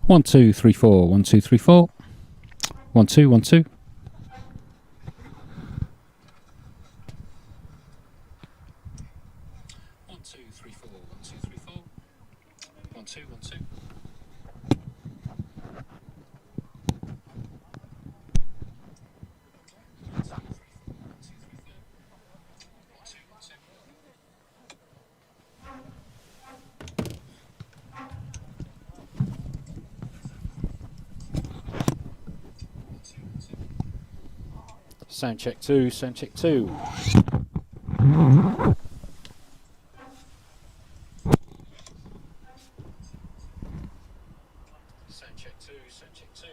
1 2 3 4 1 2 3 4 1 2 1 2 1 2 3 4 1 2 3 4 1 2 1 2 Sound check 2, sound check 2. Sound check 2, sound check 2.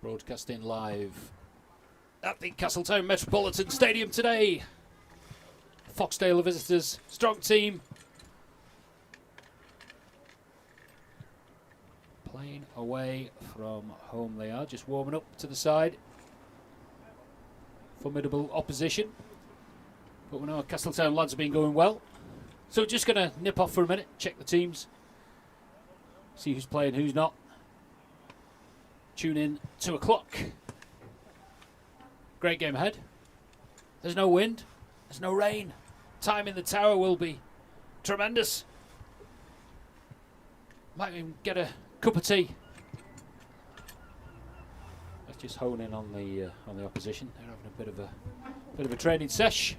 Broadcasting live at the Castletown Metropolitan Stadium today. Foxdale visitors, strong team. Playing away from home they are, just warming up to the side. Formidable opposition. But we know our Castletown lads have been going well. So just going to nip off for a minute, check the teams. See who's playing, who's not. Tune in 2 o'clock. Great game ahead. There's no wind. There's no rain. Time in the tower will be tremendous. Might even get a cup of tea. Let's just hone in on the opposition. They're having a bit of a training sesh.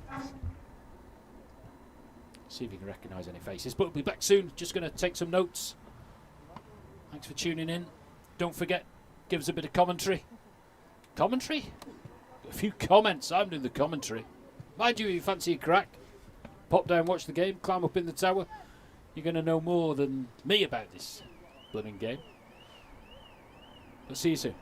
See if you can recognise any faces. But we'll be back soon. Just going to take some notes. Thanks for tuning in. Don't forget, give us a bit of commentary. Commentary? A few comments. I'm doing the commentary. Mind you, if you fancy a crack, pop down, watch the game, climb up in the tower. You're going to know more than me about this blooming game. We'll see you soon.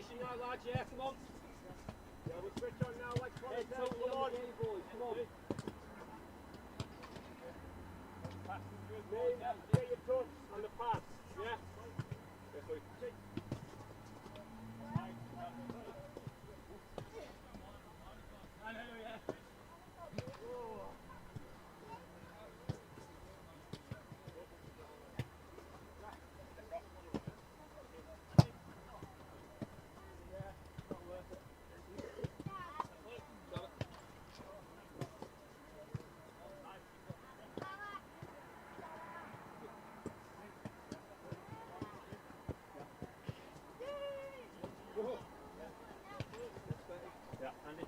Formation now, lads, yeah, come on. Yeah, we'll switch on now, like come on. Boys, come on. Name, get your touch on the pass, yeah? Yes, Luke. Yeah, Andy.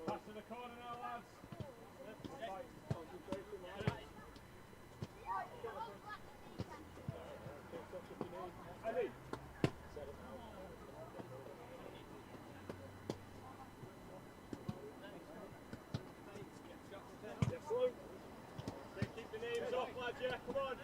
Pass to the corner now, lads. Concentration, lads. Eddie. Set it now. Yes, Luke. Keep the names off, lads, yeah, come on.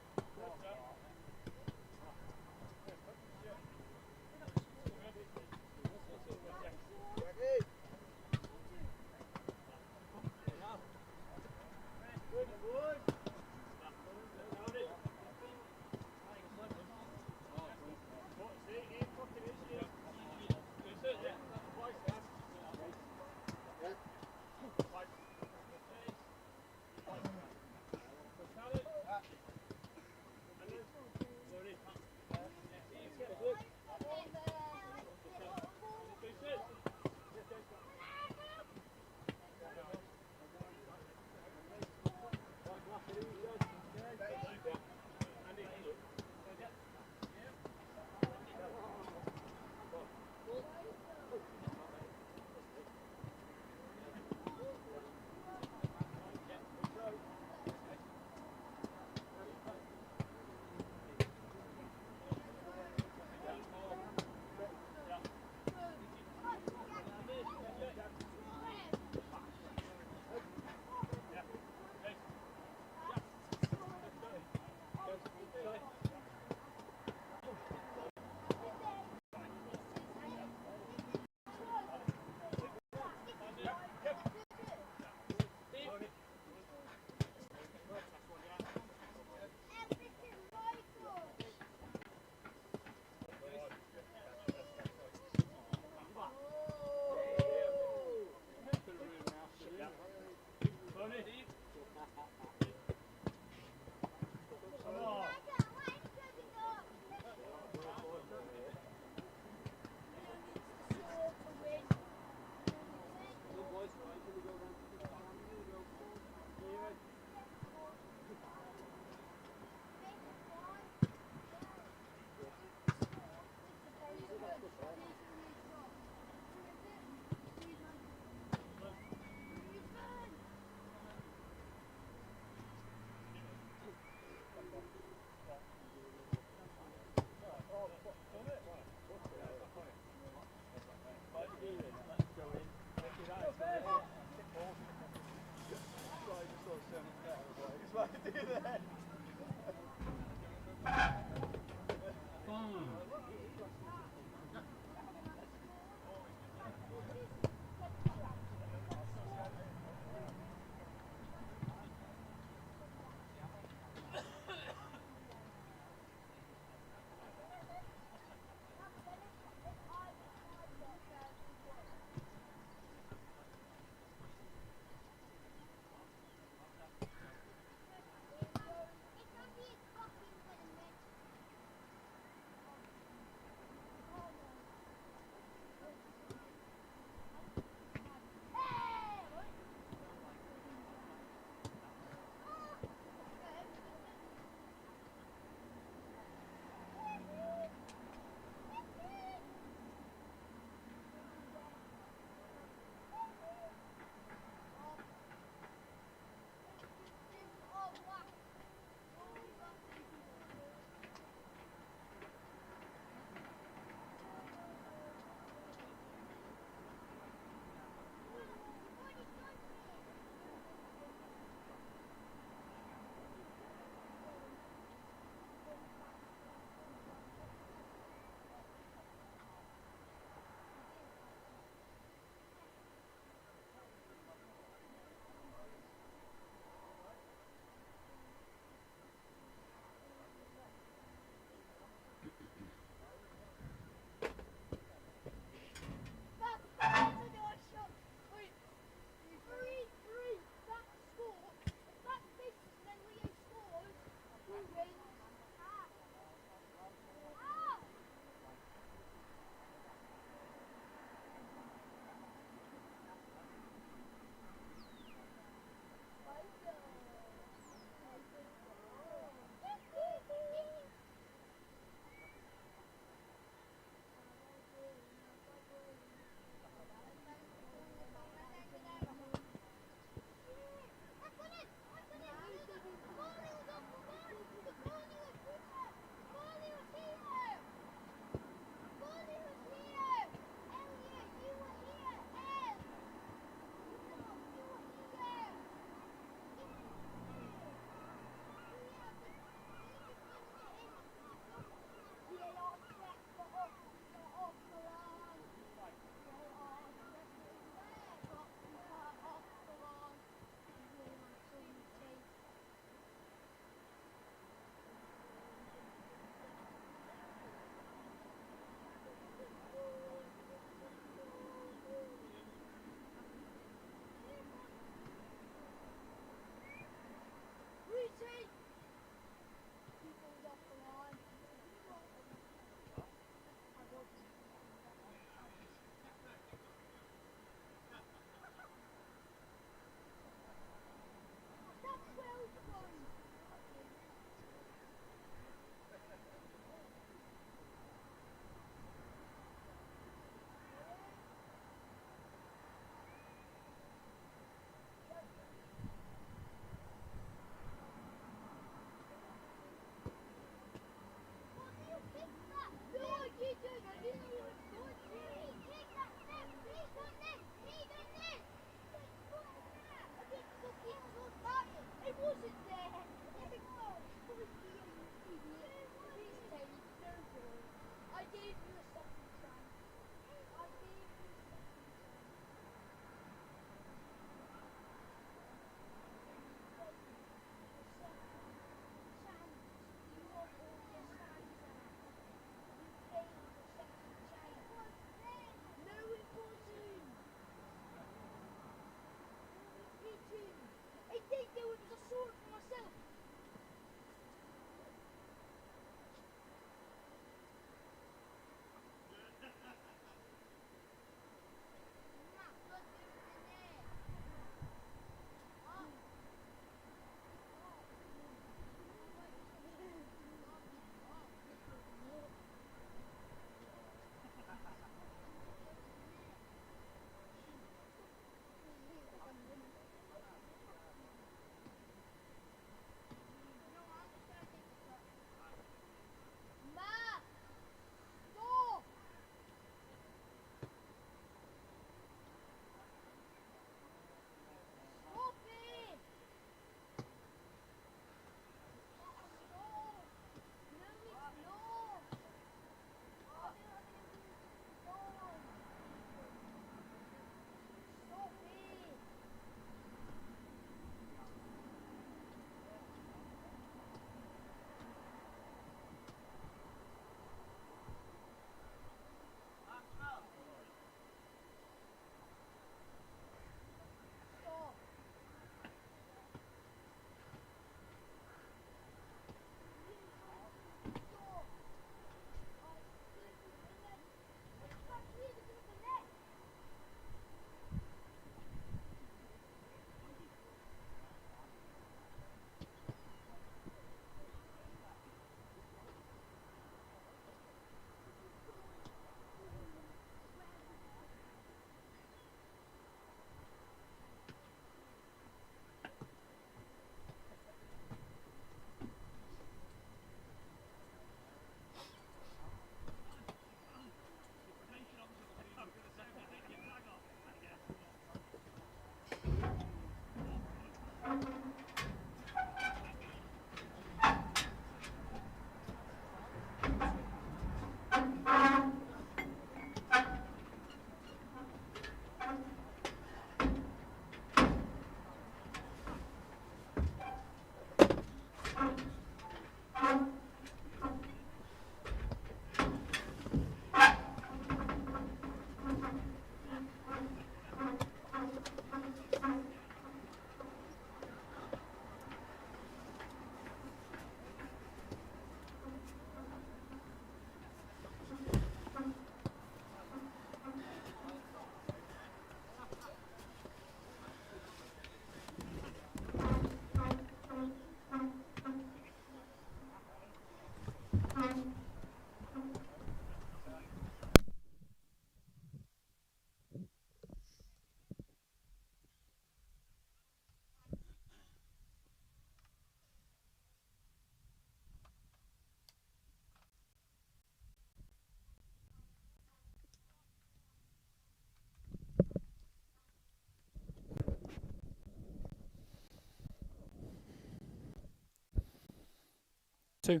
Two.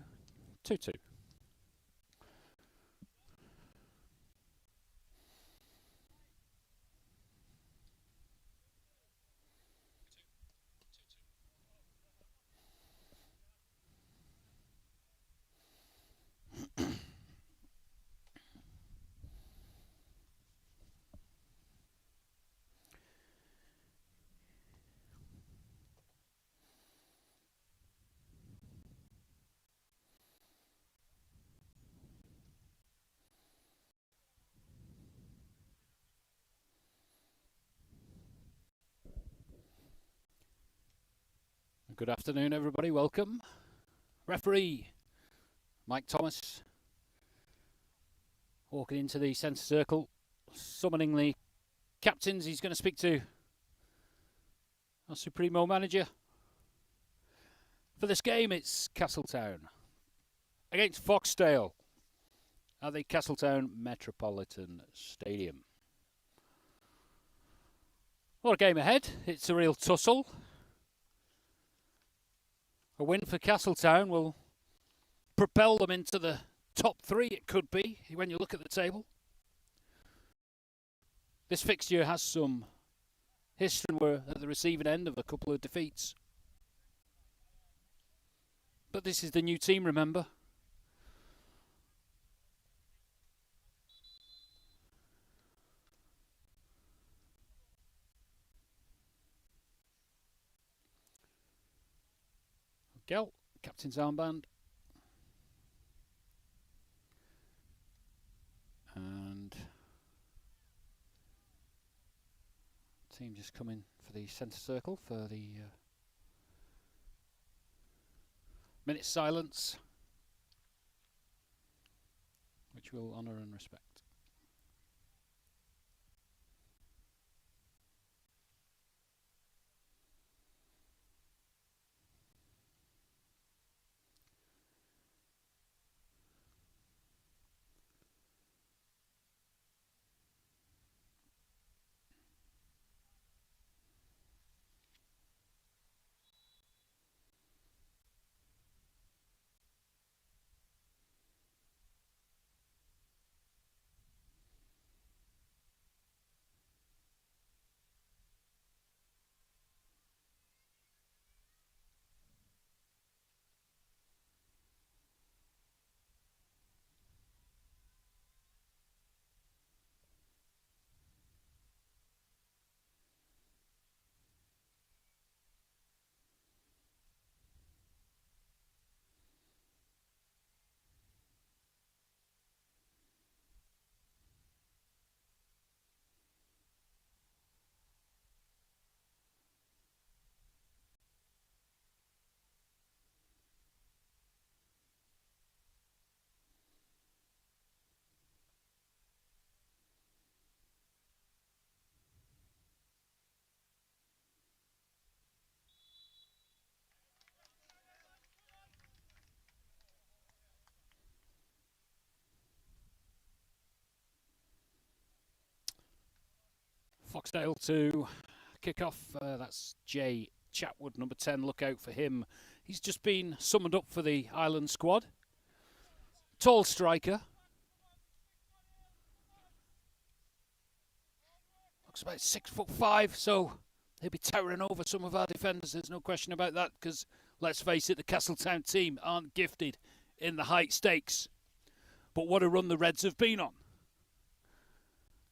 2-2. Good afternoon, everybody. Welcome. Referee Mike Thomas walking into the centre circle, summoning the captains. He's going to speak to our Supremo manager. For this game, it's Castletown against Foxdale at the Castletown Metropolitan Stadium. What a game ahead. It's a real tussle. A win for Castletown will propel them into the top three, it could be, when you look at the table. This fixture has some history. We're at the receiving end of a couple of defeats. But this is the new team, remember. Gel, captain's armband. And team just coming for the centre circle for the minute silence, which we'll honour and respect. Foxdale to kick off. That's Jay Chatwood, number 10. Look out for him. He's just been summoned up for the Ireland squad. Tall striker. Looks about 6'5", so he'll be towering over some of our defenders. There's no question about that, because let's face it, the Castletown team aren't gifted in the height stakes. But what a run the Reds have been on.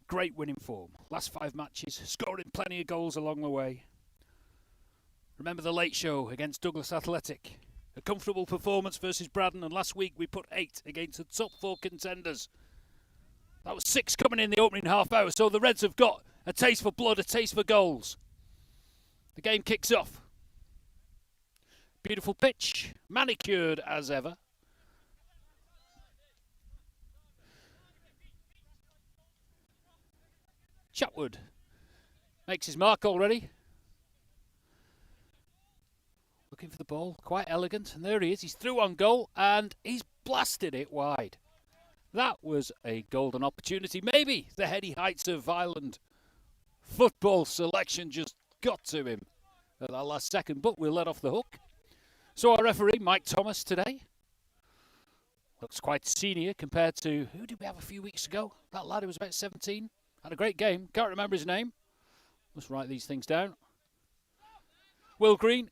Great winning form. Last 5 matches, scoring plenty of goals along the way. Remember the late show against Douglas Athletic. A comfortable performance versus Braddon, and last week we put 8 against the top 4 contenders. That was 6 coming in the opening half hour, so the Reds have got a taste for blood, a taste for goals. The game kicks off. Beautiful pitch, manicured as ever. Chatwood makes his mark already. Looking for the ball, quite elegant, and there he is. He's through on goal, and he's blasted it wide. That was a golden opportunity. Maybe the heady heights of Ireland football selection just got to him at that last second, but we'll let off the hook. So our referee, Mike Thomas, today looks quite senior compared to, who did we have a few weeks ago? That lad who was about 17. Had a great game. Can't remember his name. Must write these things down. Will Green,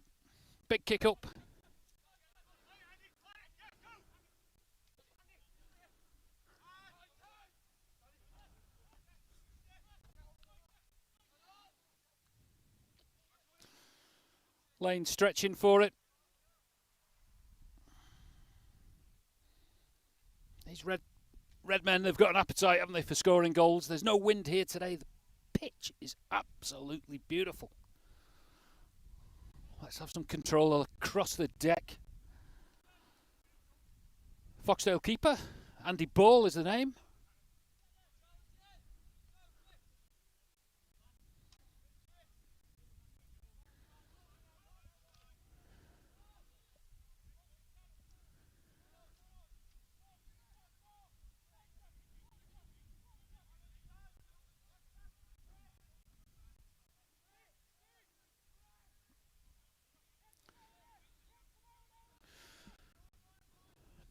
big kick up. Lane stretching for it. These red men, they've got an appetite, haven't they, for scoring goals. There's no wind here today. The pitch is absolutely beautiful. Let's have some control across the deck. Foxdale keeper, Andy Ball is the name.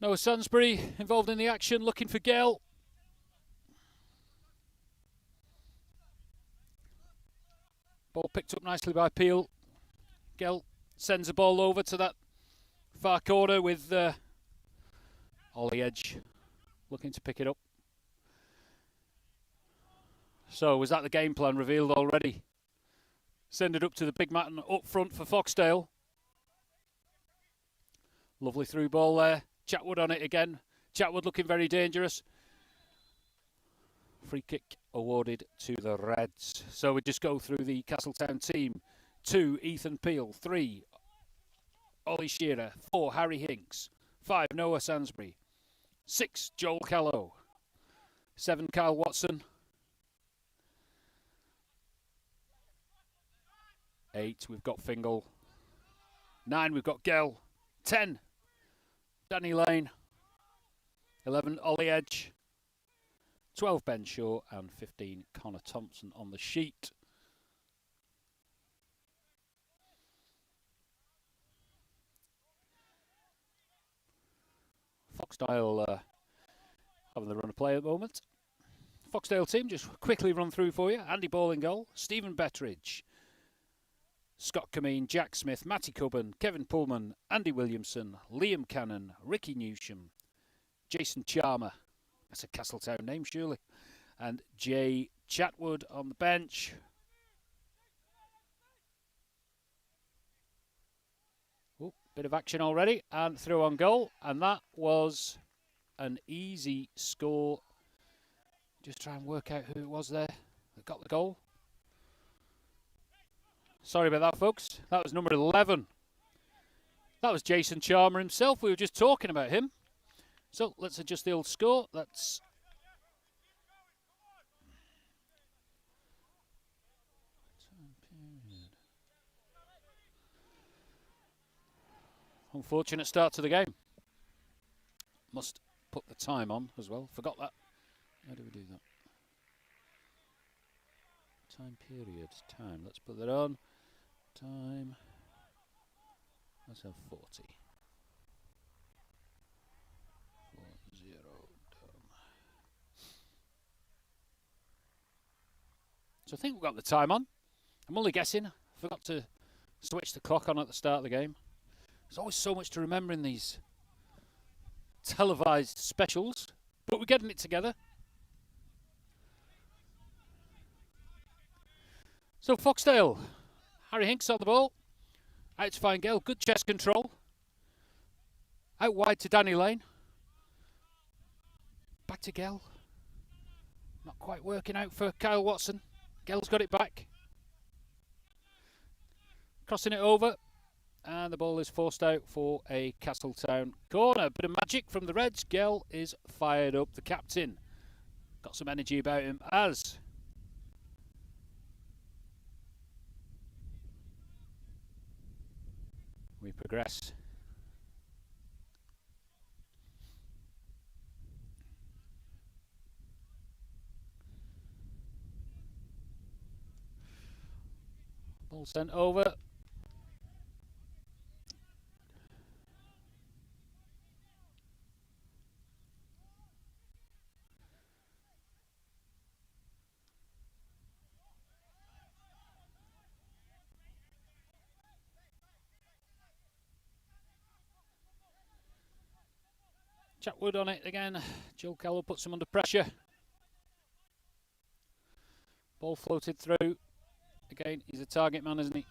Noah Sansbury involved in the action, looking for Gale. Ball picked up nicely by Peel. Gale sends the ball over to that far corner with Ollie Edge looking to pick it up. So was that the game plan revealed already? Send it up to the big man up front for Foxdale. Lovely through ball there. Chatwood on it again. Chatwood looking very dangerous. Free kick awarded to the Reds. So we just go through the Castletown team. 2, Ethan Peel. 3, Ollie Shearer. 4, Harry Hinks. 5, Noah Sansbury. 6, Joel Callow. 7, Kyle Watson. 8, we've got Fingal. 9, we've got Gell. 10, Danny Lane. 11, Ollie Edge. 12, Ben Shaw. And 15, Connor Thompson on the sheet. Foxdale having the run of play at the moment. Foxdale team, just quickly run through for you. Andy Ball in goal. Stephen Bettridge. Scott Cameen, Jack Smith, Matty Cubban, Kevin Pullman, Andy Williamson, Liam Cannon, Ricky Newsham, Jason Charmer, that's a Castletown name surely, and Jay Chatwood on the bench. Oh, bit of action already, and through on goal, and that was an easy score. Just try and work out who it was there that got the goal. Sorry about that, folks. That was number 11. That was Jason Charmer himself. We were just talking about him. So let's adjust the old score. That's unfortunate start to the game. Must put the time on as well. Forgot that. How do we do that? Time period. Time. Let's put that on. Time. Let's have 40. 40 done. So I think we've got the time on. I'm only guessing. I forgot to switch the clock on at the start of the game. There's always so much to remember in these televised specials, but we're getting it together. So Foxdale, Harry Hinks on the ball. Out to find Gale, good chest control. Out wide to Danny Lane. Back to Gale. Not quite working out for Kyle Watson. Gale's got it back. Crossing it over. And the ball is forced out for a Castletown corner. Bit of magic from the Reds. Gale is fired up. The captain got some energy about him as we progress. Ball sent over. Chatwood on it again. Joe Kello puts him under pressure. Ball floated through. Again, he's a target man, isn't he?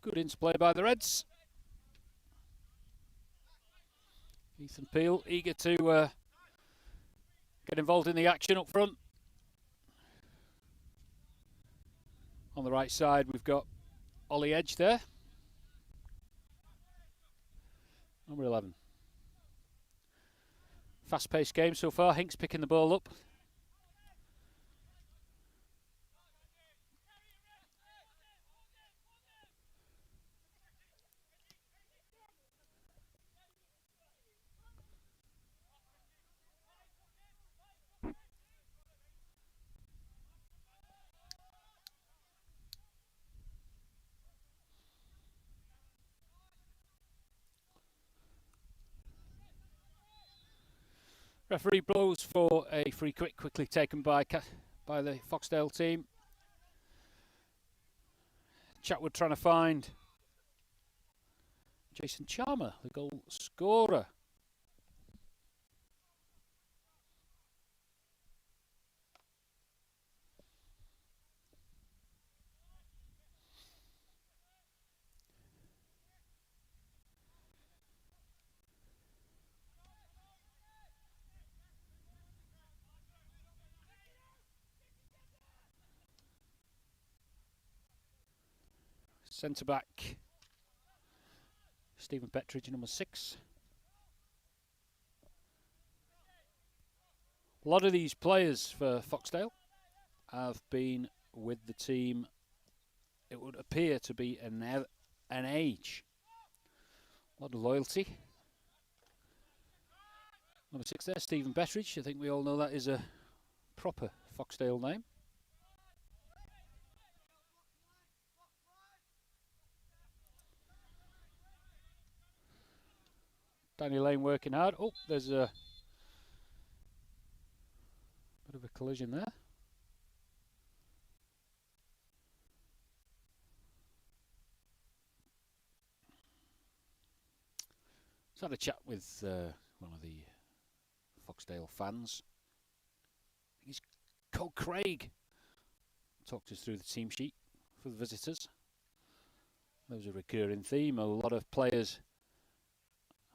Good interplay by the Reds. Ethan Peel eager to get involved in the action up front. On the right side, we've got Ollie Edge there. Number 11. Fast-paced game so far. Hinks picking the ball up. Referee blows for a free kick, quickly taken by the Foxdale team. Chatwood trying to find Jason Charmer, the goal scorer. Centre back Stephen Pettridge, number 6. A lot of these players for Foxdale have been with the team, it would appear to be an age. A lot of loyalty. Number 6 there, Stephen Pettridge. I think we all know that is a proper Foxdale name. Danny Lane working hard. Oh, there's a bit of a collision there. Just had a chat with one of the Foxdale fans. He's Cole Craig. Talked us through the team sheet for the visitors. There was a recurring theme. A lot of players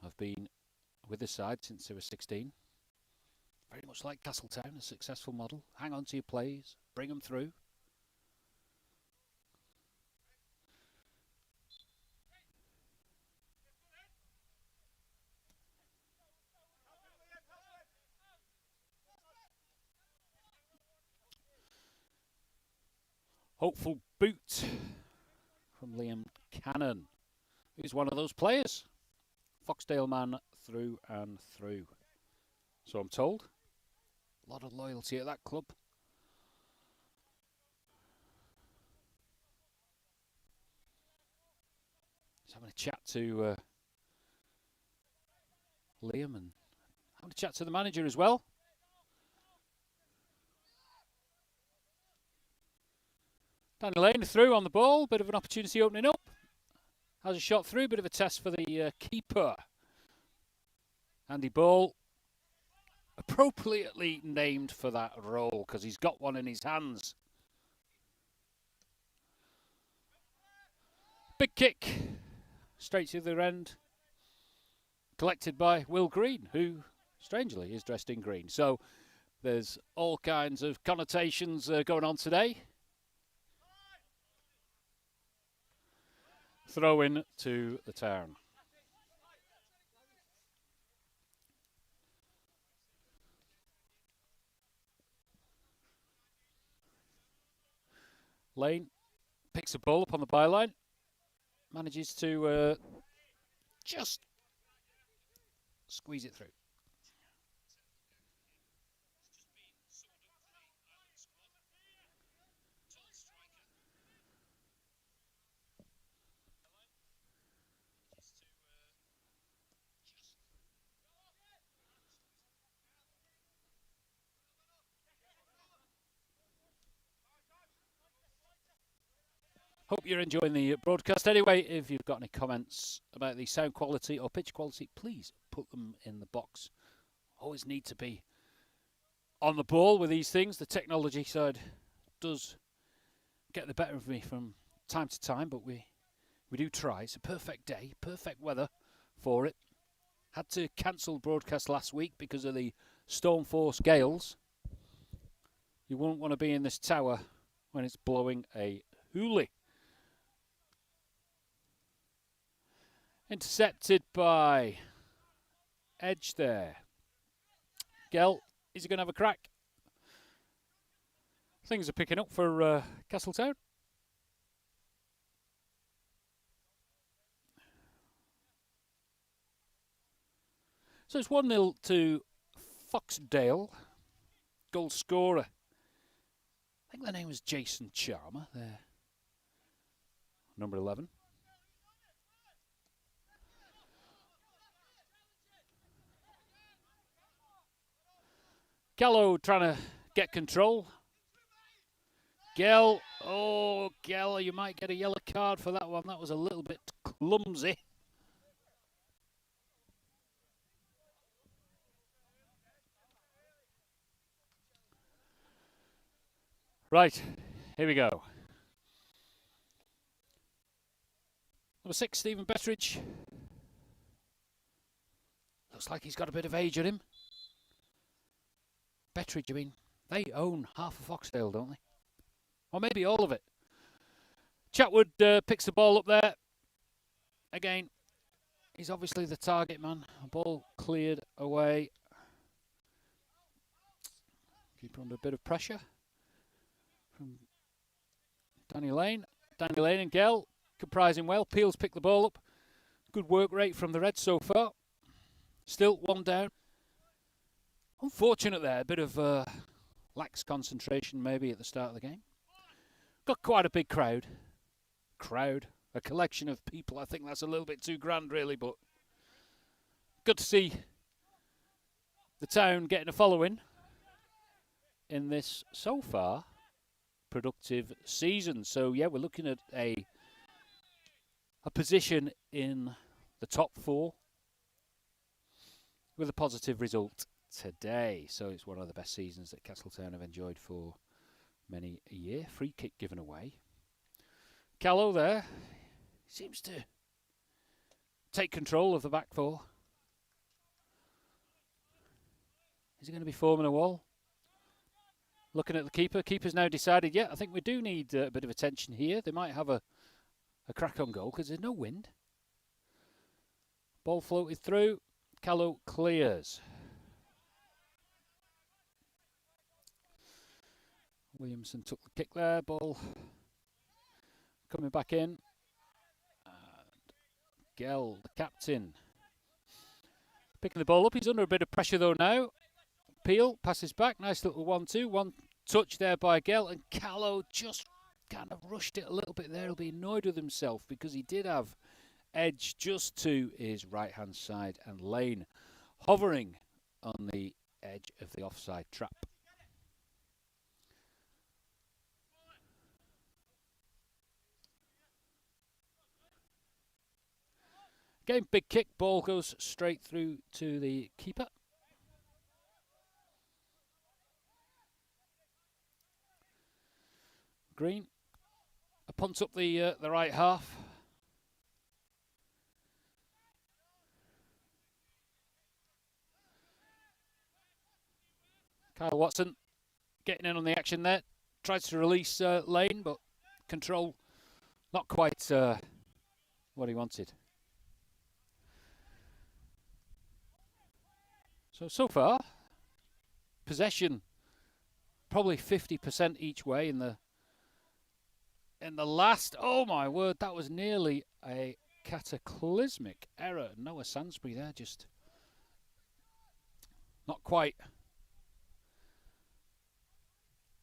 have been with the side since they were 16. Very much like Castletown, a successful model. Hang on to your plays, bring them through. Hopeful boot from Liam Cannon, who's one of those players. Foxdale man through and through. So I'm told. A lot of loyalty at that club. Just having a chat to Liam and having a chat to the manager as well. Danny Lane through on the ball. Bit of an opportunity opening up. Has a shot through. Bit of a test for the keeper. Andy Ball. Appropriately named for that role because he's got one in his hands. Big kick. Straight to the end. Collected by Will Green, who, strangely, is dressed in green. So there's all kinds of connotations going on today. Throw in to the town. Lane picks the ball up on the byline. Manages to just squeeze it through. Hope you're enjoying the broadcast. Anyway, if you've got any comments about the sound quality or pitch quality, please put them in the box. Always need to be on the ball with these things. The technology side does get the better of me from time to time, but we do try. It's a perfect day, perfect weather for it. Had to cancel broadcast last week because of the storm force gales. You wouldn't want to be in this tower when it's blowing a hoolie. Intercepted by Edge there. Gell, is he going to have a crack? Things are picking up for Castletown. So it's 1-0 to Foxdale. Goal scorer, I think the name was Jason Charmer there. Number 11. Gallo trying to get control. Gell, you might get a yellow card for that one. That was a little bit clumsy. Right, here we go. Number 6, Stephen Bettridge. Looks like he's got a bit of age at him. Bettridge, I mean, they own half of Foxdale, don't they? Or maybe all of it. Chatwood picks the ball up there. Again, he's obviously the target man. Ball cleared away. Keeper under a bit of pressure from Danny Lane. Danny Lane and Gell comprising well. Peel's picked the ball up. Good work rate from the Reds so far. Still 1 down. Unfortunate there, a bit of lax concentration maybe at the start of the game. Got quite a big crowd. A collection of people. I think that's a little bit too grand really, but good to see the town getting a following in this, so far, productive season. So yeah, we're looking at a position in the top 4 with a positive result today. So it's one of the best seasons that Castletown have enjoyed for many a year. Free kick given away. Callow there seems to take control of the back 4. Is he going to be forming a wall? Looking at the keeper. Keeper's now decided, yeah, I think we do need a bit of attention here. They might have a crack on goal because there's no wind. Ball floated through. Callow clears. Williamson took the kick there. Ball coming back in. And Gell, the captain, picking the ball up. He's under a bit of pressure though now. Peel passes back. Nice little 1-2. One touch there by Gell. And Callow just kind of rushed it a little bit there. He'll be annoyed with himself because he did have Edge just to his right-hand side and Lane hovering on the edge of the offside trap. Again, big kick. Ball goes straight through to the keeper. Green. A punt up the right half. Kyle Watson getting in on the action there. Tries to release Lane, but control not quite what he wanted. So far, possession probably 50% each way in the in the last. Oh my word, that was nearly a cataclysmic error. Noah Sansbury there, just not quite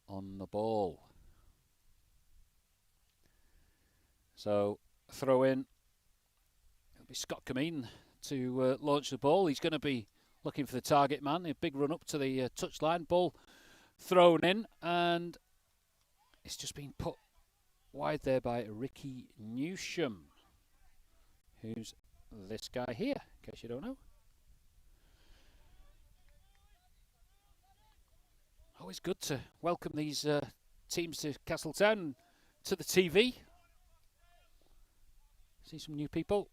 on the ball. So throw in. It'll be Scott Cameen to launch the ball. He's going to be looking for the target man. A big run up to the touchline. Ball thrown in, and it's just been put wide there by Ricky Newsham, who's this guy here, in case you don't know. Always good to welcome these teams to Castletown, to the TV. See some new people.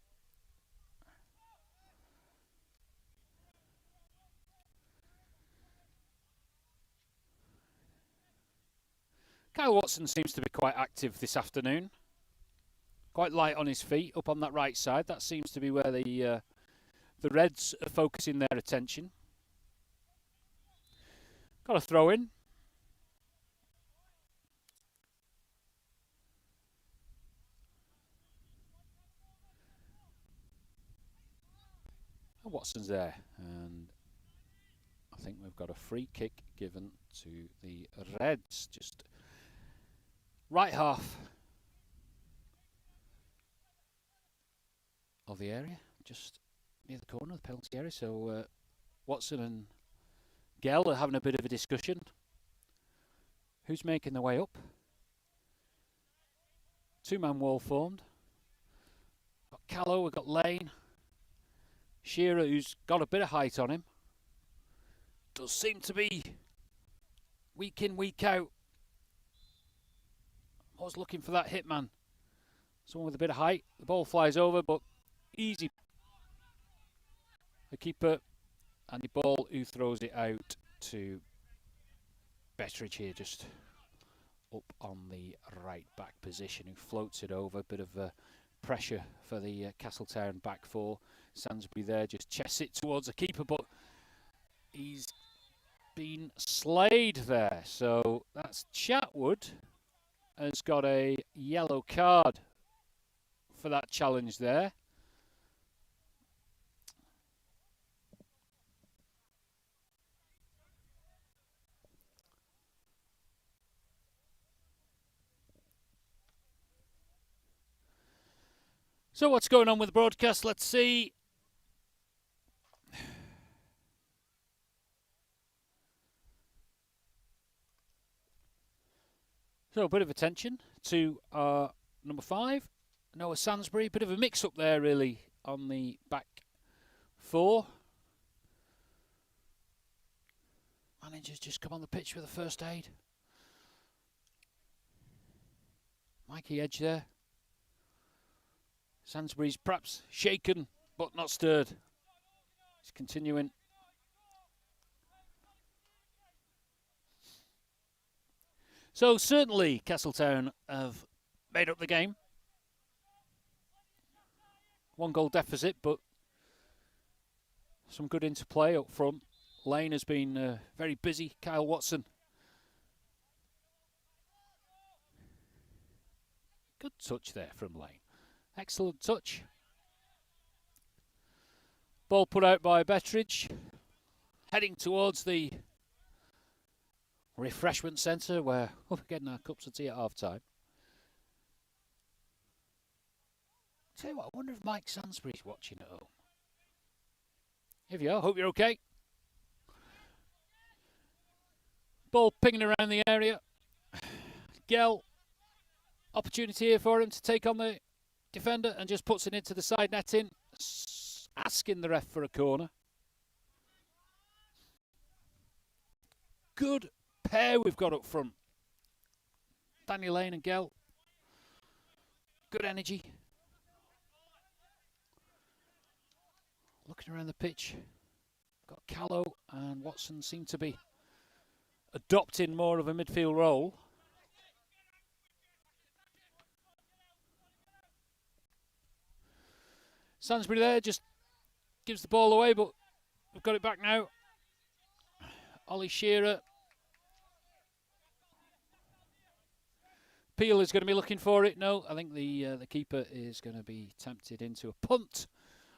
Kyle Watson seems to be quite active this afternoon. Quite light on his feet, up on that right side. That seems to be where the Reds are focusing their attention. Got a throw in. And Watson's there, and I think we've got a free kick given to the Reds. Just right half of the area, just near the corner of the penalty area. So Watson and Gell are having a bit of a discussion. Who's making their way up? Two-man wall formed. Got Callow, we've got Lane. Shearer, who's got a bit of height on him. Does seem to be week in, week out. I was looking for that hitman. Someone with a bit of height. The ball flies over, but easy. The keeper and the ball who throws it out to Betteridge here, just up on the right back position, who floats it over. A bit of pressure for the Castletown back four. Sansbury there just chests it towards the keeper, but he's been slayed there. So that's Chatwood has got a yellow card for that challenge there. So what's going on with the broadcast? Let's see. So a bit of attention to number 5, Noah Sansbury. Bit of a mix-up there, really, on the back four. Manager's just come on the pitch with a first aid. Mikey Edge there. Sansbury's perhaps shaken, but not stirred. He's continuing. So certainly Castletown have made up the game. 1 goal deficit, but some good interplay up front. Lane has been very busy. Kyle Watson. Good touch there from Lane. Excellent touch. Ball put out by Betteridge. Heading towards the refreshment centre where we're getting our cups of tea at half time. Tell you what, I wonder if Mike Sansbury's watching at home. Here you are, hope you're okay. Ball pinging around the area. Gell, opportunity here for him to take on the defender and just puts it into the side netting, asking the ref for a corner. Good pair we've got up front. Daniel Lane and Gell. Good energy. Looking around the pitch. Got Callow and Watson seem to be adopting more of a midfield role. Sansbury there just gives the ball away, but we've got it back now. Ollie Shearer Peel is going to be looking for it. No, I think the keeper is going to be tempted into a punt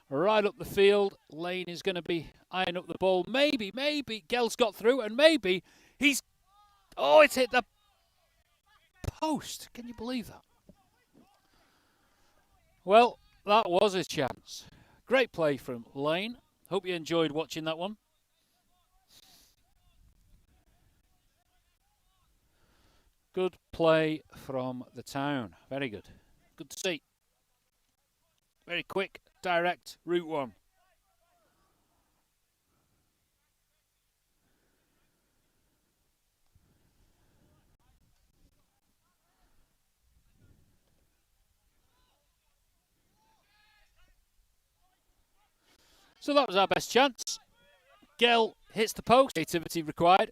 right up the field. Lane is going to be eyeing up the ball. Maybe Gel's got through, and maybe he's... Oh, it's hit the post. Can you believe that? Well, that was his chance. Great play from Lane. Hope you enjoyed watching that one. Good play from the town. Very good. Good to see. Very quick, direct, route one. So that was our best chance. Gell hits the post. Creativity required.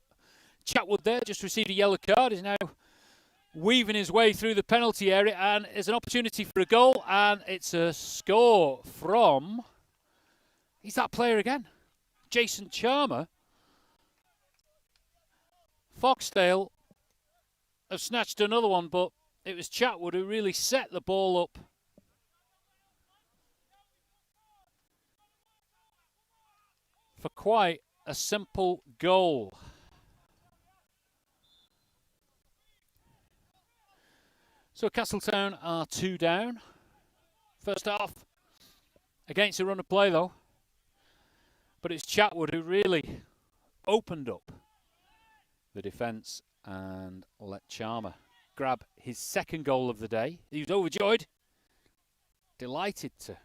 Chatwood there just received a yellow card. Is now weaving his way through the penalty area, and is an opportunity for a goal, and it's a score from... He's that player again. Jason Charmer. Foxdale have snatched another one, but it was Chatwood who really set the ball up. For quite a simple goal. So Castletown are 2 down. First half. Against a run of play though. But it's Chatwood who really opened up the defence and let Charmer grab his second goal of the day. He was overjoyed. Delighted to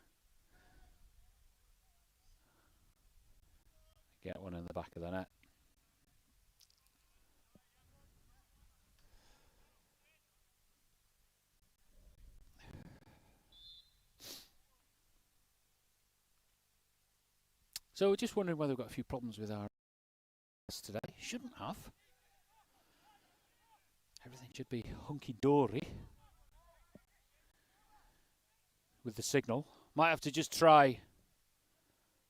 get one in the back of the net. So we're just wondering whether we've got a few problems with our today. Shouldn't have. Everything should be hunky-dory with the signal. Might have to just try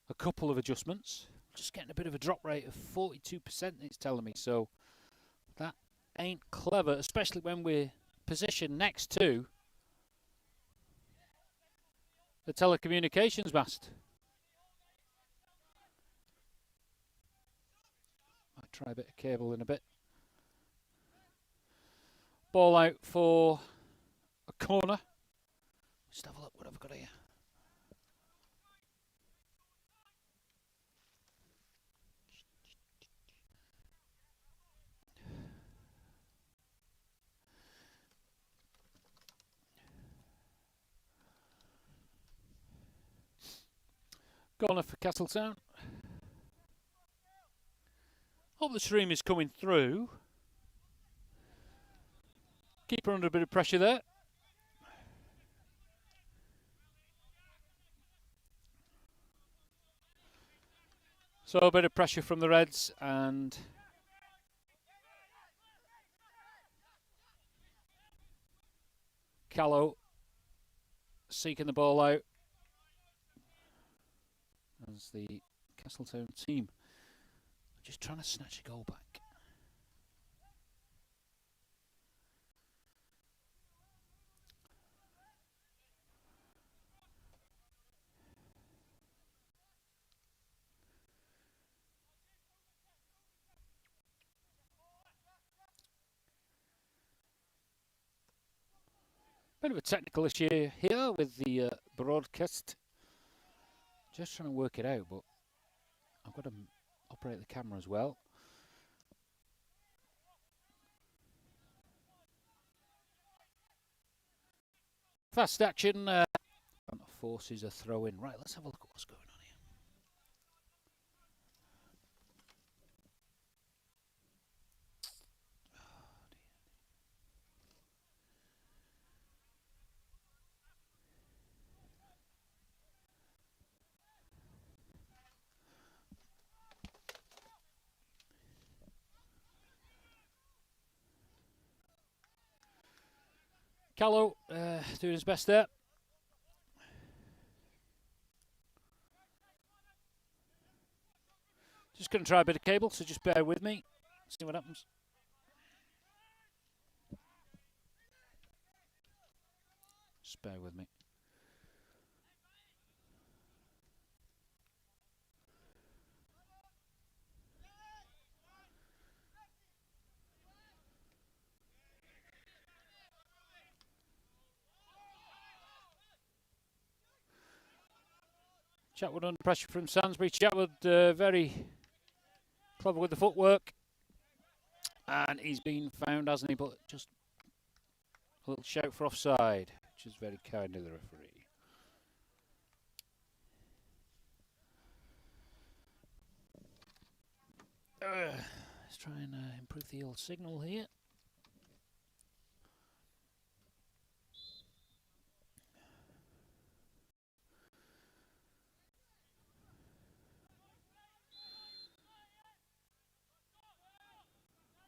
a couple of adjustments. Just getting a bit of a drop rate of 42%, it's telling me. So that ain't clever, especially when we're positioned next to the telecommunications mast. Might try a bit of cable in a bit. Ball out for a corner. Just have a look what I've got here. Corner for Castletown. Hope the stream is coming through. Keeper under a bit of pressure there. So a bit of pressure from the Reds, and Callow seeking the ball out as the Castletown team just trying to snatch a goal back. Bit of a technical issue here with the broadcast. Just trying to work it out, but I've got to operate the camera as well. Fast action. Forces a throw in. Right, let's have a look at what's going on here. Callow doing his best there. Just going to try a bit of cable, so just bear with me. See what happens. Just bear with me. Chatwood under pressure from Sainsbury. Chatwood very clever with the footwork. And he's been found, hasn't he? But just a little shout for offside, which is very kind of the referee. Let's try and improve the old signal here.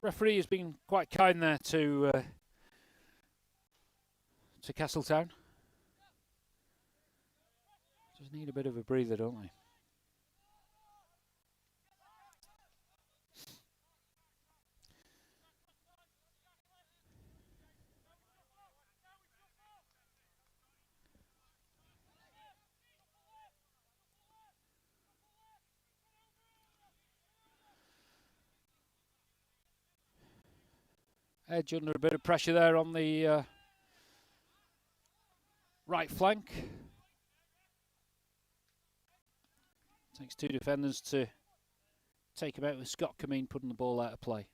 Referee has been quite kind there to Castletown. Just need a bit of a breather, don't they? Edge under a bit of pressure there on the right flank. Takes two defenders to take him out with Scott Cameen putting the ball out of play.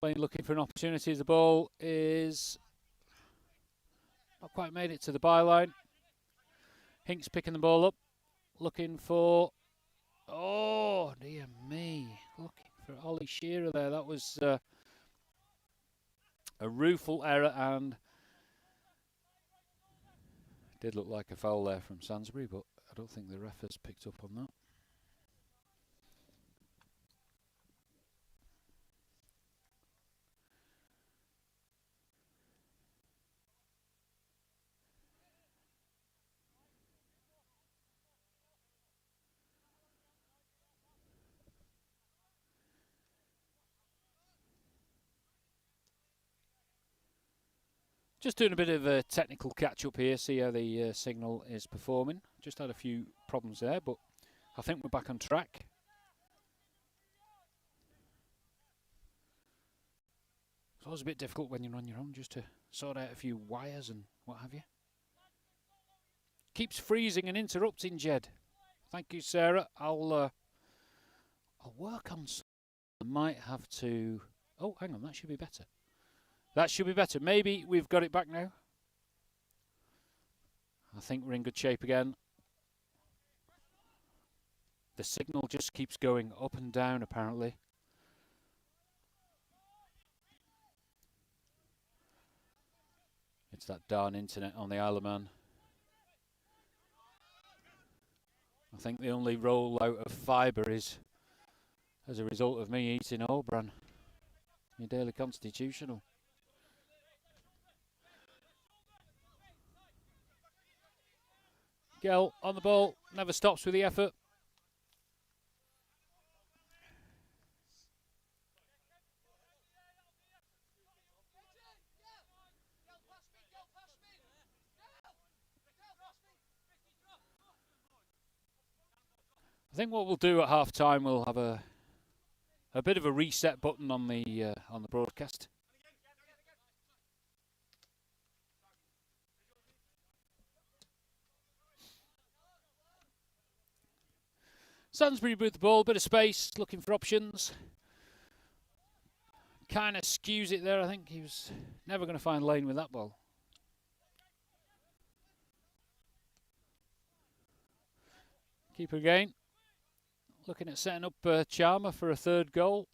Wayne looking for an opportunity as the ball is not quite made it to the byline. Hinks picking the ball up, looking for, oh dear me, looking for Ollie Shearer there. That was a rueful error and did look like a foul there from Sainsbury, but I don't think the ref has picked up on that. Just doing a bit of a technical catch-up here, see how the signal is performing. Just had a few problems there, but I think we're back on track. It's always a bit difficult when you're on your own just to sort out a few wires and what have you. Keeps freezing and interrupting, Jed. Thank you, Sarah. I'll work on something. I might have to... Oh, hang on, that should be better. That should be better. Maybe we've got it back now. I think we're in good shape again. The signal just keeps going up and down, apparently. It's that darn internet on the Isle of Man. I think the only rollout of fibre is as a result of me eating Obran. My daily constitutional. Gell on the ball, never stops with the effort. I think what we'll do at half time, we'll have a bit of a reset button on the broadcast. Sainsbury with the ball, bit of space, looking for options. Kind of skews it there. I think he was never going to find lane with that ball. Keeper again. Looking at setting up Charmer for a third goal.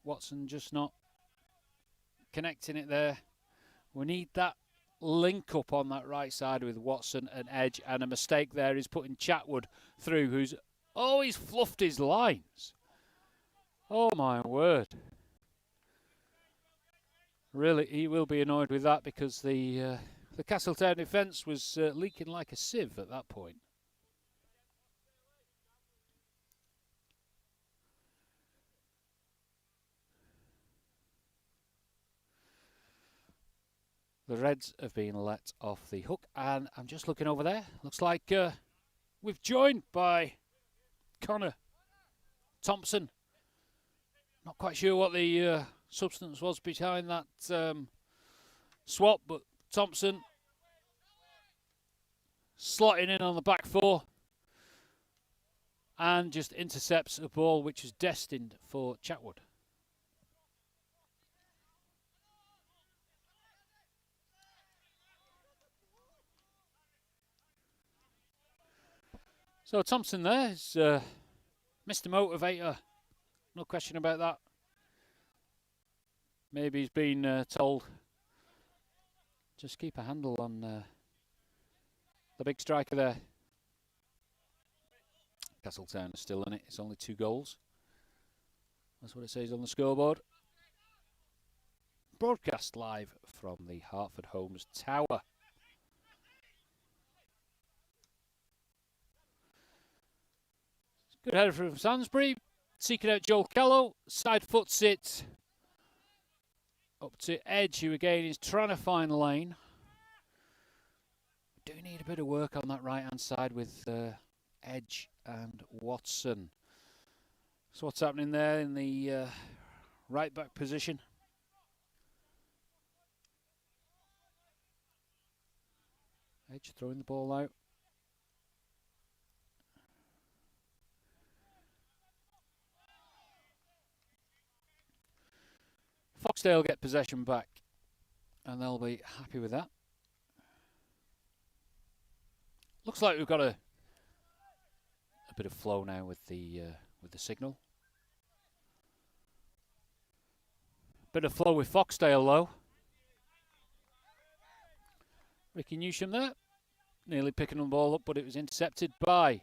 Watson just not connecting it there. We need that link up on that right side with Watson and Edge, and a mistake there is putting Chatwood through, who's always fluffed his lines. Oh my word. Really, he will be annoyed with that because the Castletown defence was leaking like a sieve at that point. The Reds have been let off the hook, and I'm just looking over there. Looks like we've joined by Connor Thompson. Not quite sure what the substance was behind that swap, but Thompson slotting in on the back four and just intercepts a ball which is destined for Chatwood. So Thompson there is Mr. Motivator, no question about that. Maybe he's been told just keep a handle on the big striker there. Castletown is still in it. It's only 2 goals. That's what it says on the scoreboard. Broadcast live from the Hartford Homes Tower. Good header from Sainsbury. Seeking out Joel Kello. Side foots it up to Edge, who again is trying to find the lane. Do need a bit of work on that right hand side with Edge and Watson. So what's happening there in the right back position? Edge throwing the ball out. Foxdale get possession back, and they'll be happy with that. Looks like we've got a bit of flow now with the signal. Bit of flow with Foxdale though. Ricky Newsham there, nearly picking the ball up, but it was intercepted by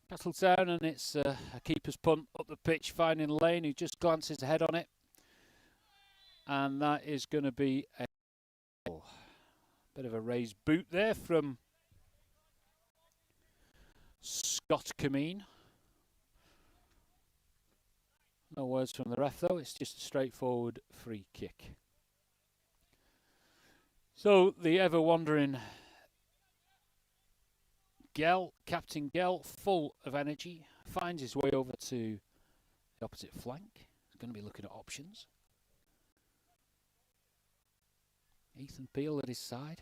Castletown, and it's a keeper's punt up the pitch, finding Lane, who just glances ahead on it. And that is going to be a bit of a raised boot there from Scott Cameen. No words from the ref though, it's just a straightforward free kick. So the ever-wandering Gell, Captain Gell, full of energy, finds his way over to the opposite flank. He's going to be looking at options. Ethan Peel at his side.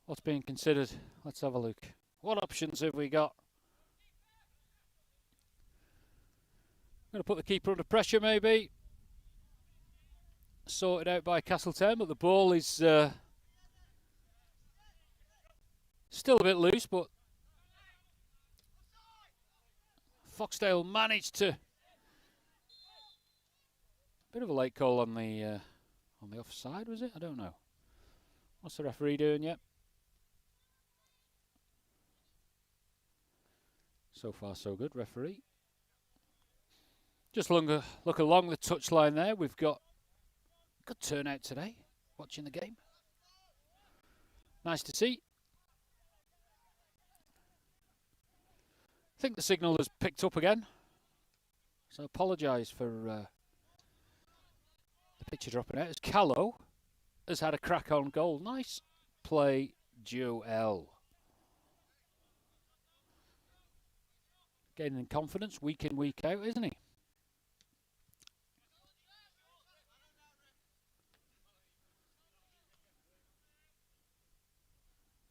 What's being considered? Let's have a look. What options have we got? Going to put the keeper under pressure maybe. Sorted out by Castletown, but the ball is still a bit loose, but Foxdale managed to. Bit of a late call on the offside, was it? I don't know. What's the referee doing yet? So far, so good, referee. Just look along the touchline there. We've got good turnout today, watching the game. Nice to see. I think the signal has picked up again, so I apologise for the picture dropping out. As Callow has had a crack on goal. Nice play, Joel. Gaining confidence week in, week out, isn't he?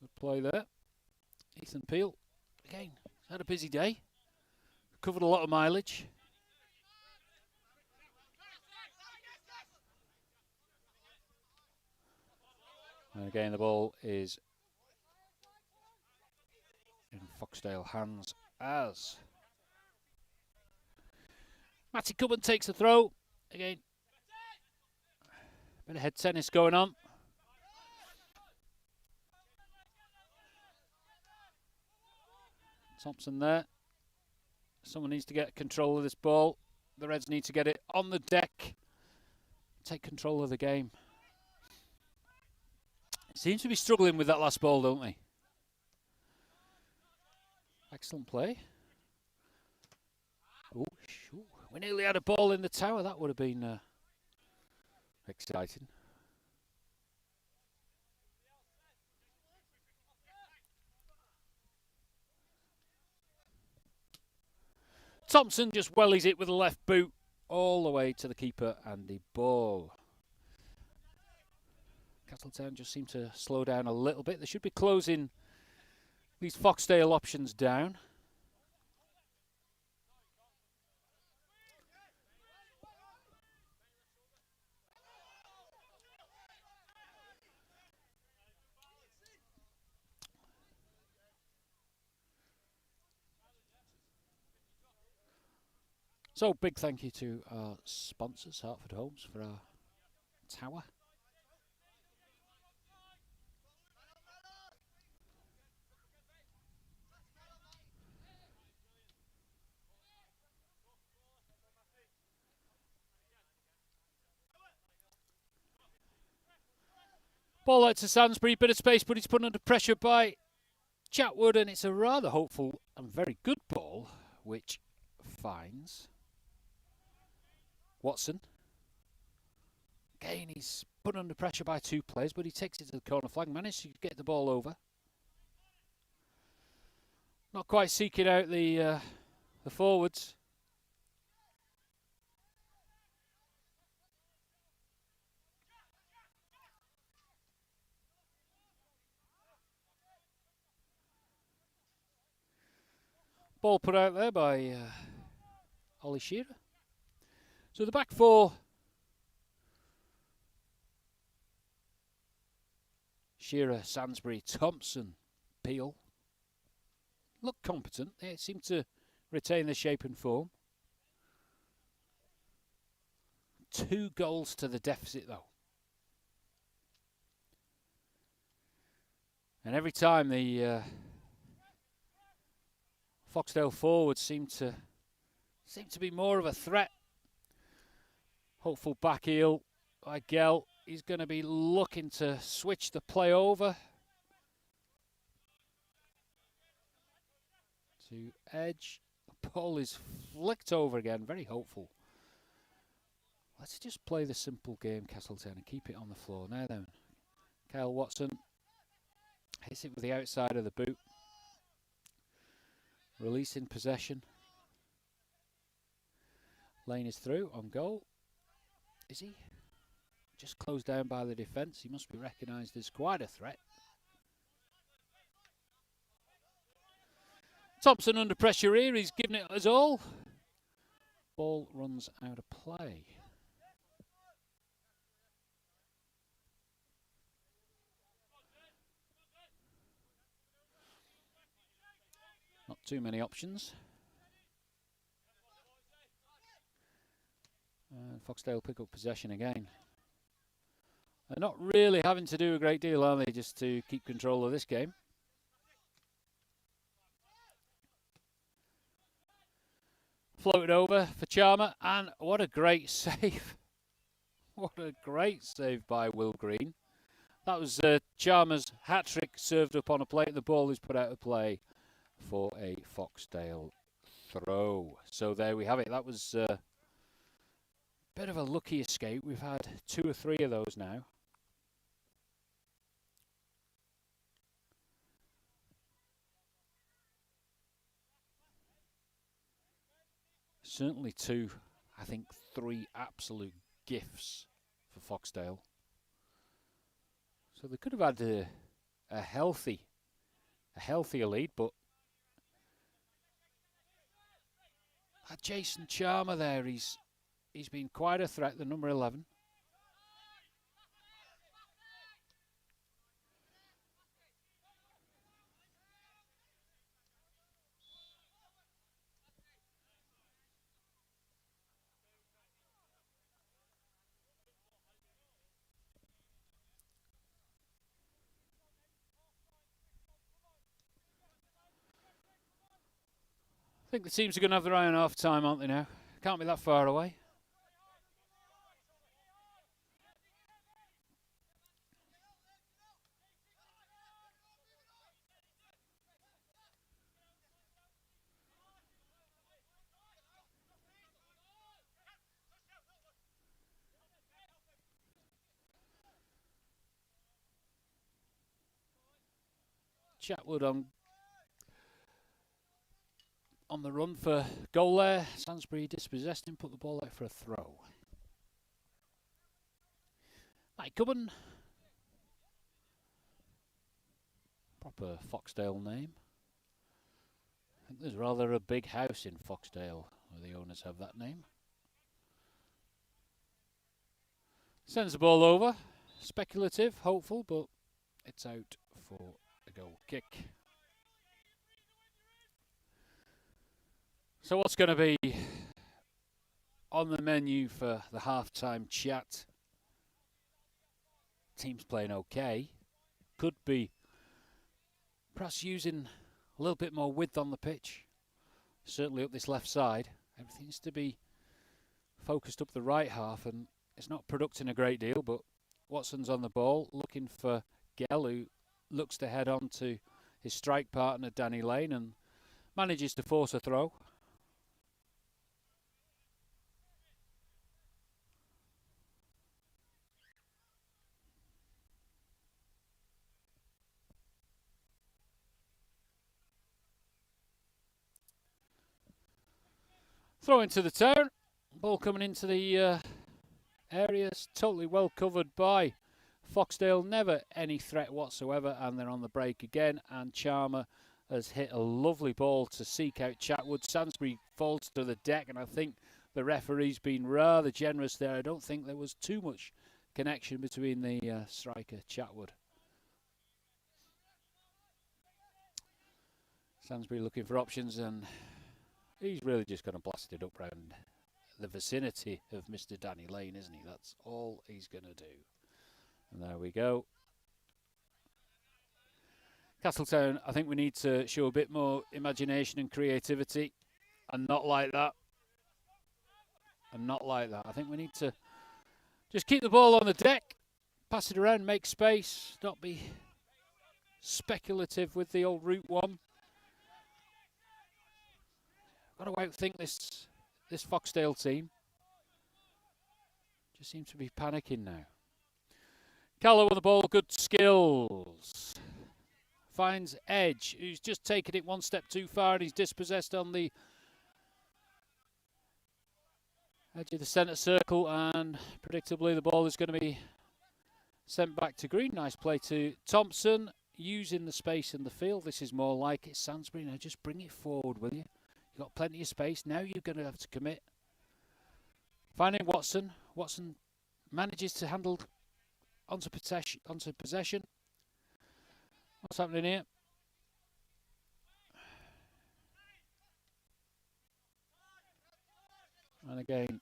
Good play there. Ethan Peel, again, had a busy day. Covered a lot of mileage. And again, the ball is in Foxdale hands as Matty Cubban takes the throw. Again, bit of head tennis going on. Thompson there. Someone needs to get control of this ball. The Reds need to get it on the deck. Take control of the game. Seems to be struggling with that last ball, don't they? Excellent play. Ooh, we nearly had a ball in the tower. That would have been exciting. Thompson just wellies it with the left boot all the way to the keeper and the ball. Castletown just seem to slow down a little bit. They should be closing these Foxdale options down. So, big thank you to our sponsors, Hartford Homes, for our tower. Ball out to Sainsbury, bit of space, but he's put under pressure by Chatwood, and it's a rather hopeful and very good ball, which finds Watson. Again, he's put under pressure by two players, but he takes it to the corner flag, managed to get the ball over. Not quite seeking out the forwards. Ball put out there by Ollie Shearer. So the back four. Shearer, Sainsbury, Thompson, Peel. Look competent. They seem to retain their shape and form. 2 goals to the deficit though. And every time the Foxdale forwards seem to be more of a threat. Hopeful back heel by Gell. He's going to be looking to switch the play over to Edge. The ball is flicked over again. Very hopeful. Let's just play the simple game, Castletown, and keep it on the floor. Now then, Kyle Watson hits it with the outside of the boot. Releasing possession. Lane is through on goal. Is he? Just closed down by the defence. He must be recognised as quite a threat. Thompson under pressure here. He's given it us all. Ball runs out of play. Not too many options. And Foxdale pick up possession again. They're not really having to do a great deal, are they, just to keep control of this game. Floated over for Charmer, and what a great save. What a great save by Will Green. That was Charmer's hat-trick served up on a plate. The ball is put out of play for a Foxdale throw. So there we have it. That was a bit of a lucky escape. We've had 2 or 3 of those now. Certainly 2, I think 3 absolute gifts for Foxdale. So they could have had a healthier lead, but Jason Charmer there, he's been quite a threat, the number 11. I think the teams are going to have their eye on half time, aren't they now? Can't be that far away. Chatwood on the run for goal there. Sainsbury dispossessed him, put the ball out for a throw. Mike Cubban. Proper Foxdale name. I think there's rather a big house in Foxdale where the owners have that name. Sends the ball over. Speculative, hopeful, but it's out for a goal kick. So what's going to be on the menu for the half-time chat? Team's playing okay. Could be perhaps using a little bit more width on the pitch. Certainly up this left side. Everything's to be focused up the right half, and it's not producing a great deal, but Watson's on the ball, looking for Gell, who looks to head on to his strike partner, Danny Lane, and manages to force a throw. Throw into the turn. Ball coming into the areas, totally well covered by Foxdale. Never any threat whatsoever, and they're on the break again. And Charmer has hit a lovely ball to seek out Chatwood. Sainsbury falls to the deck, and I think the referee's been rather generous there. I don't think there was too much connection between the striker Chatwood. Sainsbury looking for options, and he's really just going to blast it up round the vicinity of Mr. Danny Lane, isn't he? That's all he's going to do. And there we go. Castletown, I think we need to show a bit more imagination and creativity, and not like that. And not like that. I think we need to just keep the ball on the deck, pass it around, make space, not be speculative with the old route one. Got to outthink this Foxdale team. Just seems to be panicking now. Callow on the ball, good skills. Finds Edge, who's just taken it one step too far, and he's dispossessed on the edge of the centre circle, and predictably the ball is going to be sent back to Green. Nice play to Thompson, using the space in the field. This is more like it. Sainsbury, now just bring it forward, will you? You've got plenty of space. Now you're going to have to commit. Finding Watson. Watson manages to handle onto possession. What's happening here? And again,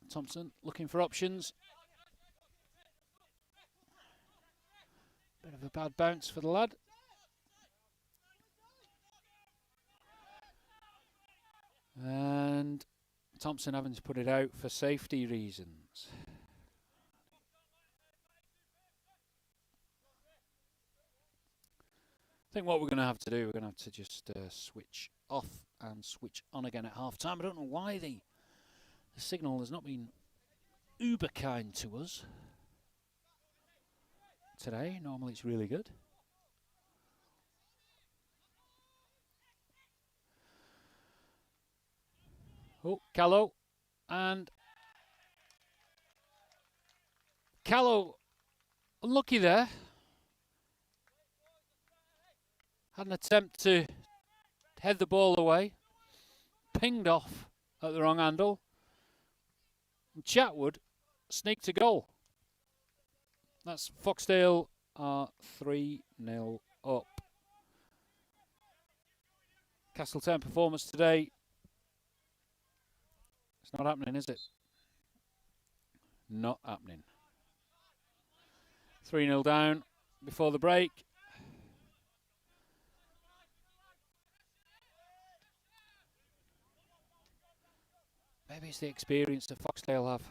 Thompson looking for options. Bit of a bad bounce for the lad. And Thompson having to put it out for safety reasons. I think what we're going to have to do, we're going to have to just switch off and switch on again at half time. I don't know why the signal has not been uber kind to us today. Normally it's really good. Oh, Callow. And Callow, unlucky there. Had an attempt to head the ball away. Pinged off at the wrong handle. And Chatwood sneaked a goal. That's Foxdale are 3-0 up. Castletown performance today. It's not happening, is it? Not happening. 3-0 down before the break. Maybe it's the experience that Foxdale have.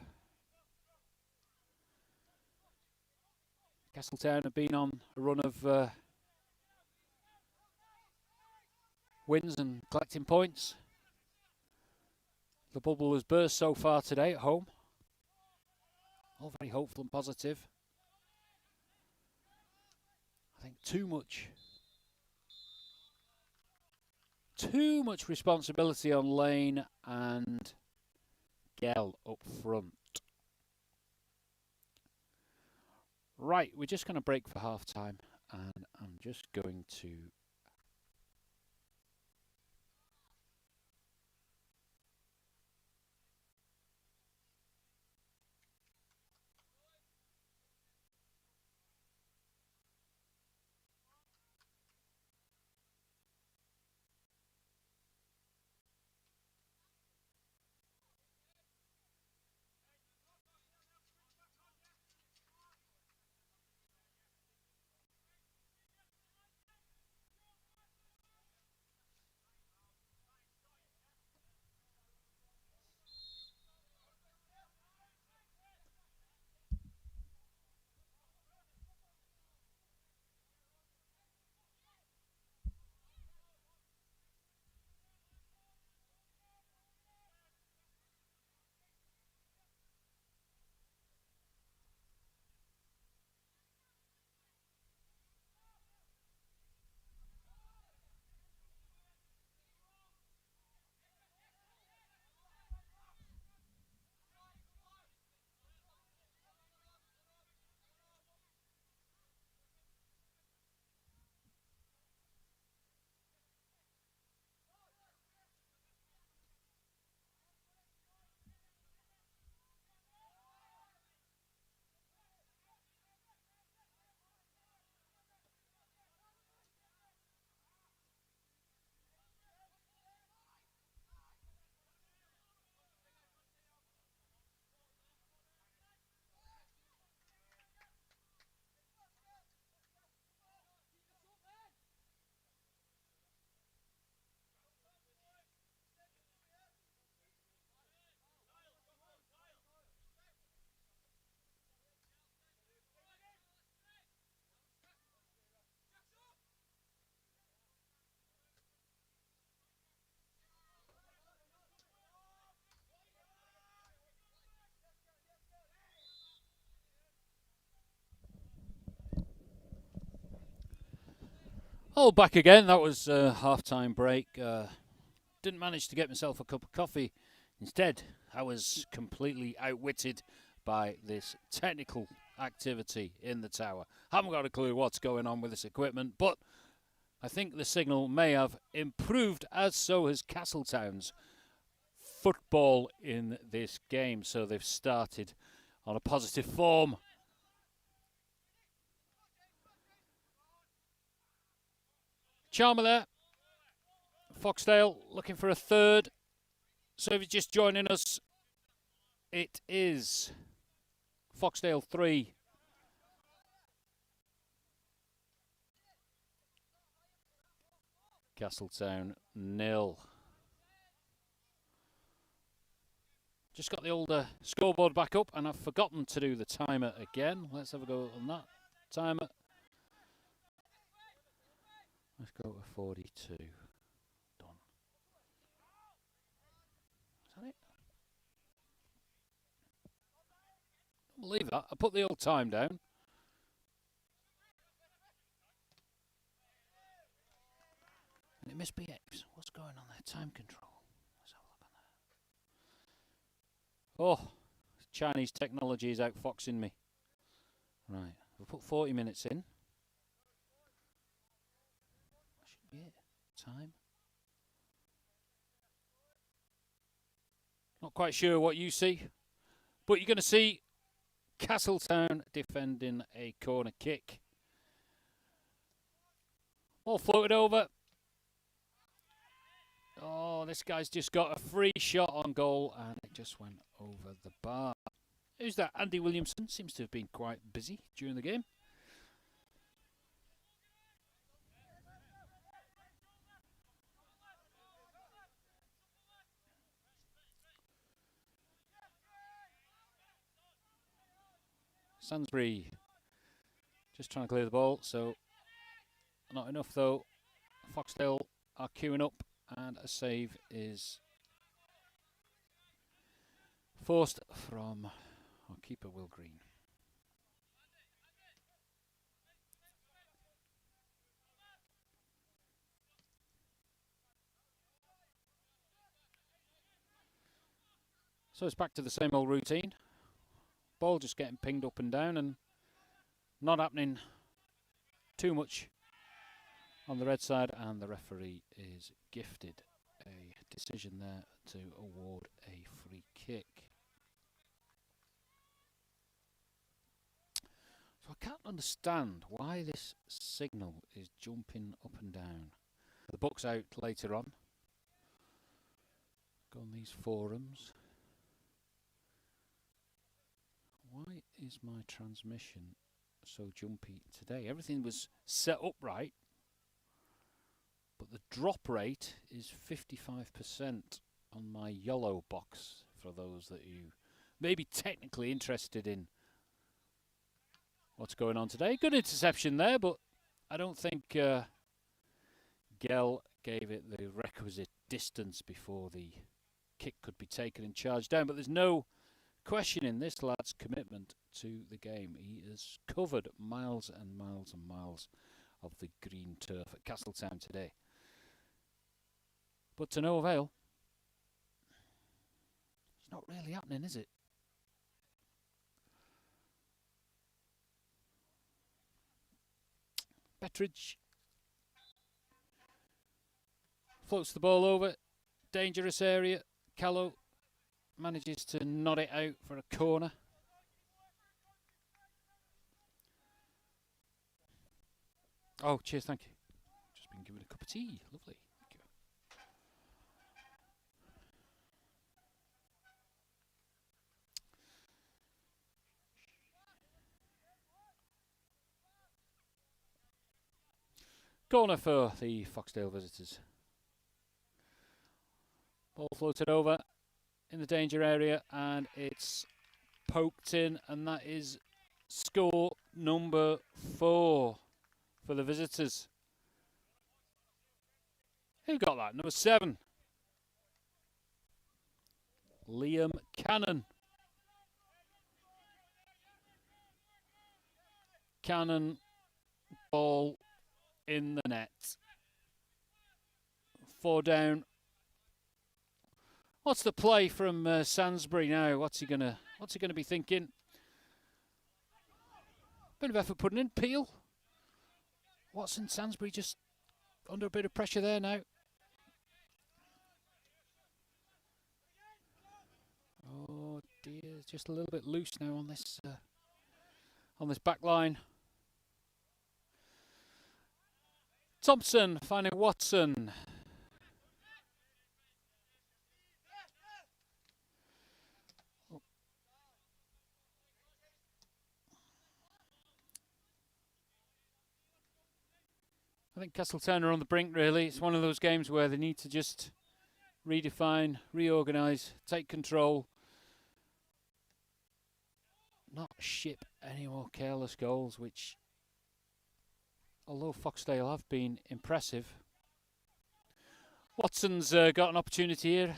Castletown have been on a run of wins and collecting points. The bubble has burst so far today at home. All very hopeful and positive. I think too much responsibility on Lane and Gell up front. Right, we're just going to break for half time, and I'm just going to back again. That was a half-time break. Didn't manage to get myself a cup of coffee. Instead, I was completely outwitted by this technical activity in the tower. Haven't got a clue what's going on with this equipment, but I think the signal may have improved, as so has Castletown's football in this game. So they've started on a positive form. Charmer there. Foxdale looking for a third. So if you're just joining us, it is Foxdale 3. Castletown 0. Just got the older scoreboard back up, and I've forgotten to do the timer again. Let's have a go on that timer. Let's go to 42. Done. Is that it? I don't believe that. I put the old time down. And it misbehaves. What's going on there? Time control. Let's have a look on there. Oh, Chinese technology is outfoxing me. Right, we'll put 40 minutes in. That should be it. Time. Not quite sure what you see, but you're going to see Castletown defending a corner kick. All floated over. Oh, this guy's just got a free shot on goal, and it just went over the bar. Who's that? Andy Williamson seems to have been quite busy during the game. Sainsbury just trying to clear the ball, so not enough though. Foxdale are queuing up, and a save is forced from our keeper, Will Green. So it's back to the same old routine. Ball just getting pinged up and down and not happening too much on the red side, and the referee is gifted a decision there to award a free kick. So I can't understand why this signal is jumping up and down. The book's out later on. Go on these forums. Why is my transmission so jumpy today? Everything was set up right, but the drop rate is 55% on my YOLO box, for those that you may be technically interested in what's going on today. Good interception there, but I don't think Gell gave it the requisite distance before the kick could be taken and charged down. But there's no questioning this lad's commitment to the game. He has covered miles and miles and miles of the green turf at Castletown today. But to no avail. It's not really happening, is it? Bettridge floats the ball over. Dangerous area. Callow manages to nod it out for a corner. Oh, cheers, thank you. Just been given a cup of tea. Lovely. Thank you. Corner for the Foxdale visitors. Ball floated over in the danger area, and it's poked in, and that is score number 4 for the visitors. Who got that? Number 7. Liam Cannon. Cannon, ball in the net. 4 down. What's the play from Sainsbury now? What's he gonna be thinking? Bit of effort putting in. Peel. Watson, Sainsbury just under a bit of pressure there now. Oh dear, just a little bit loose now on this back line. Thompson finding Watson. I think Castletown are on the brink, really. It's one of those games where they need to just redefine, reorganise, take control. Not ship any more careless goals, which, although Foxdale have been impressive. Watson's got an opportunity here.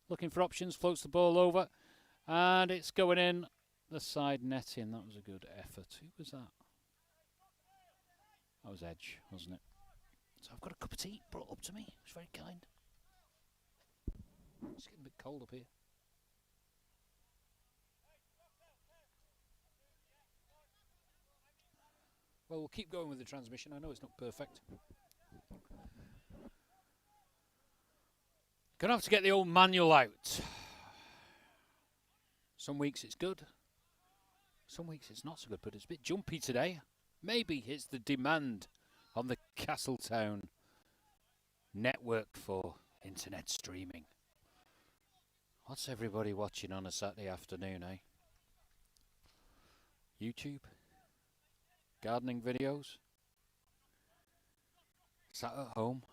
Looking for options, floats the ball over. And it's going in the side netting. That was a good effort. Who was that? That was Edge, wasn't it? So I've got a cup of tea brought up to me. It's very kind. It's getting a bit cold up here. Well, we'll keep going with the transmission. I know it's not perfect. Gonna have to get the old manual out. Some weeks it's good. Some weeks it's not so good, but it's a bit jumpy today. Maybe it's the demand on the Castletown network for internet streaming. What's everybody watching on a Saturday afternoon, eh? YouTube? Gardening videos? Sat at home?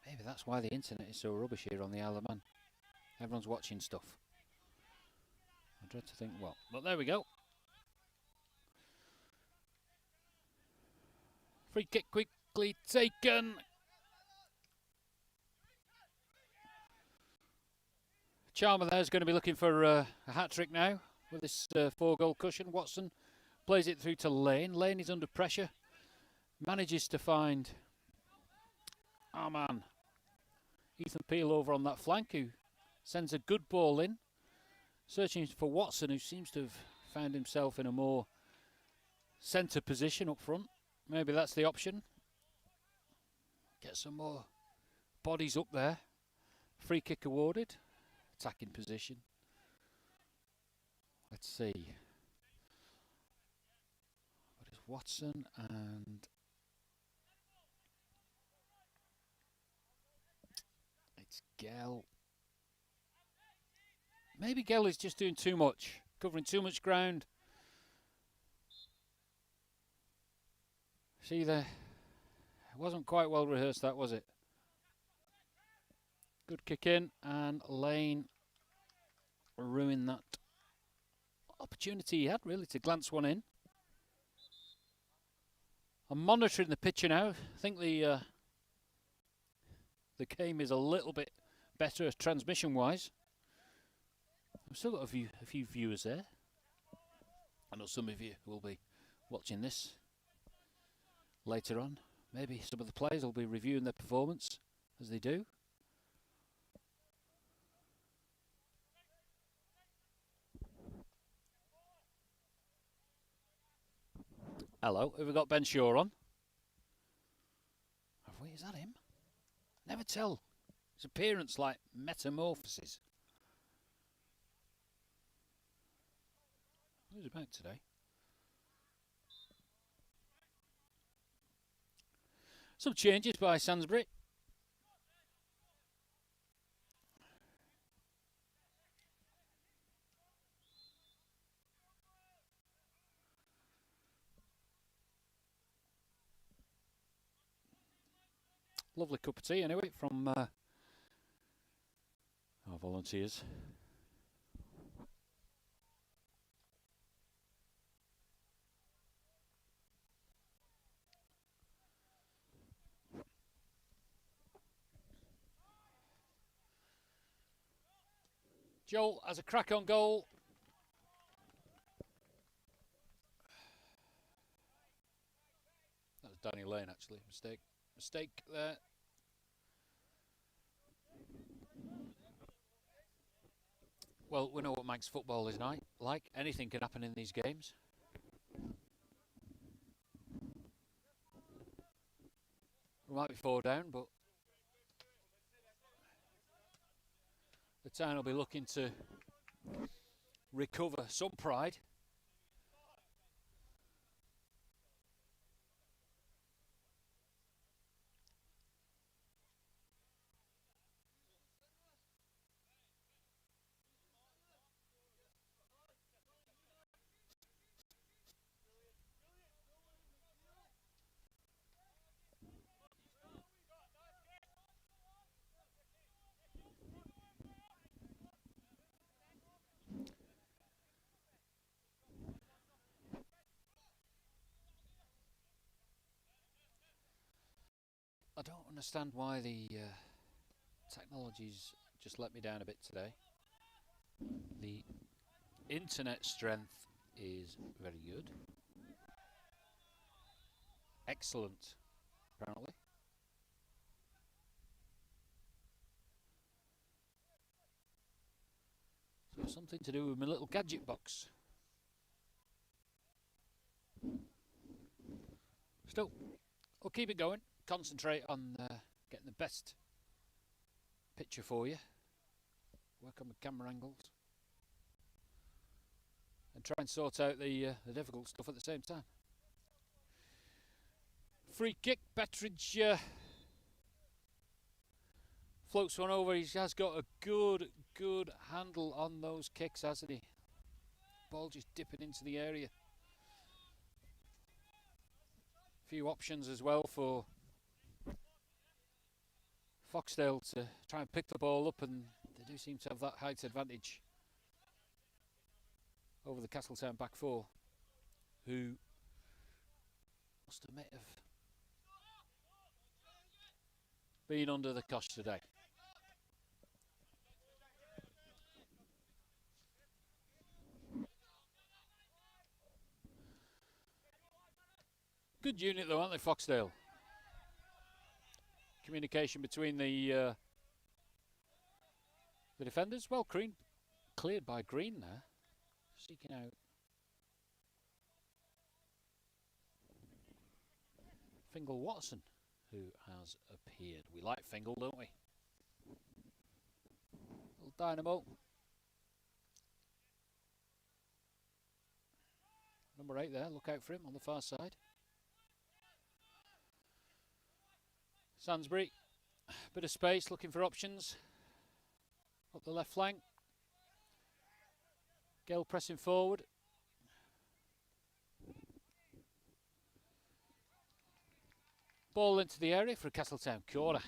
Maybe that's why the internet is so rubbish here on the Isle of Man. Everyone's watching stuff. dread to think what. But there we go. Free kick quickly taken. Chalmer there is going to be looking for a hat-trick now with this 4-goal cushion. Watson plays it through to Lane. Lane is under pressure. Manages to find our man Ethan Peel over on that flank, who sends a good ball in. Searching for Watson, who seems to have found himself in a more centre position up front. Maybe that's the option. Get some more bodies up there. Free kick awarded. Attacking position. Let's see. What is Watson and it's Gell. Maybe Gell is just doing too much, covering too much ground. See there, it wasn't quite well rehearsed, that was it? Good kick in, and Lane ruined that opportunity he had, really, to glance one in. I'm monitoring the picture now. I think the game is a little bit better transmission-wise. I've still got a few viewers there. I know some of you will be watching this later on. Maybe some of the players will be reviewing their performance as they do. Hello, have we got Ben Shaw on? Have we? Is that him? Never tell. His appearance like metamorphosis. Who's about today? Some changes by Sainsbury. Lovely cup of tea anyway from our volunteers. Joel has a crack on goal. That was Danny Lane actually. Mistake there. Well, we know what Manx football is like. Anything can happen in these games. We might be 4 down, but the town will be looking to recover some pride. I don't understand why the technology's just let me down a bit today. The internet strength is very good. Excellent, apparently. So something to do with my little gadget box. Still, we'll keep it going. Concentrate on getting the best picture for you. Work on the camera angles. And try and sort out the difficult stuff at the same time. Free kick, Bettridge floats one over. He has got a good handle on those kicks, hasn't he? Ball just dipping into the area. Few options as well for Foxdale to try and pick the ball up, and they do seem to have that height advantage. over the Castletown back four, who must admit have been under the cosh today. Good unit though, aren't they, Foxdale? Communication between the defenders. Well, cleared by Green there, seeking out Fingal Watson, who has appeared. We like Fingal, don't we? Little dynamo. Number 8 there, look out for him on the far side. Sainsbury, bit of space, looking for options. Up the left flank. Gale pressing forward. Ball into the area for a Castletown corner.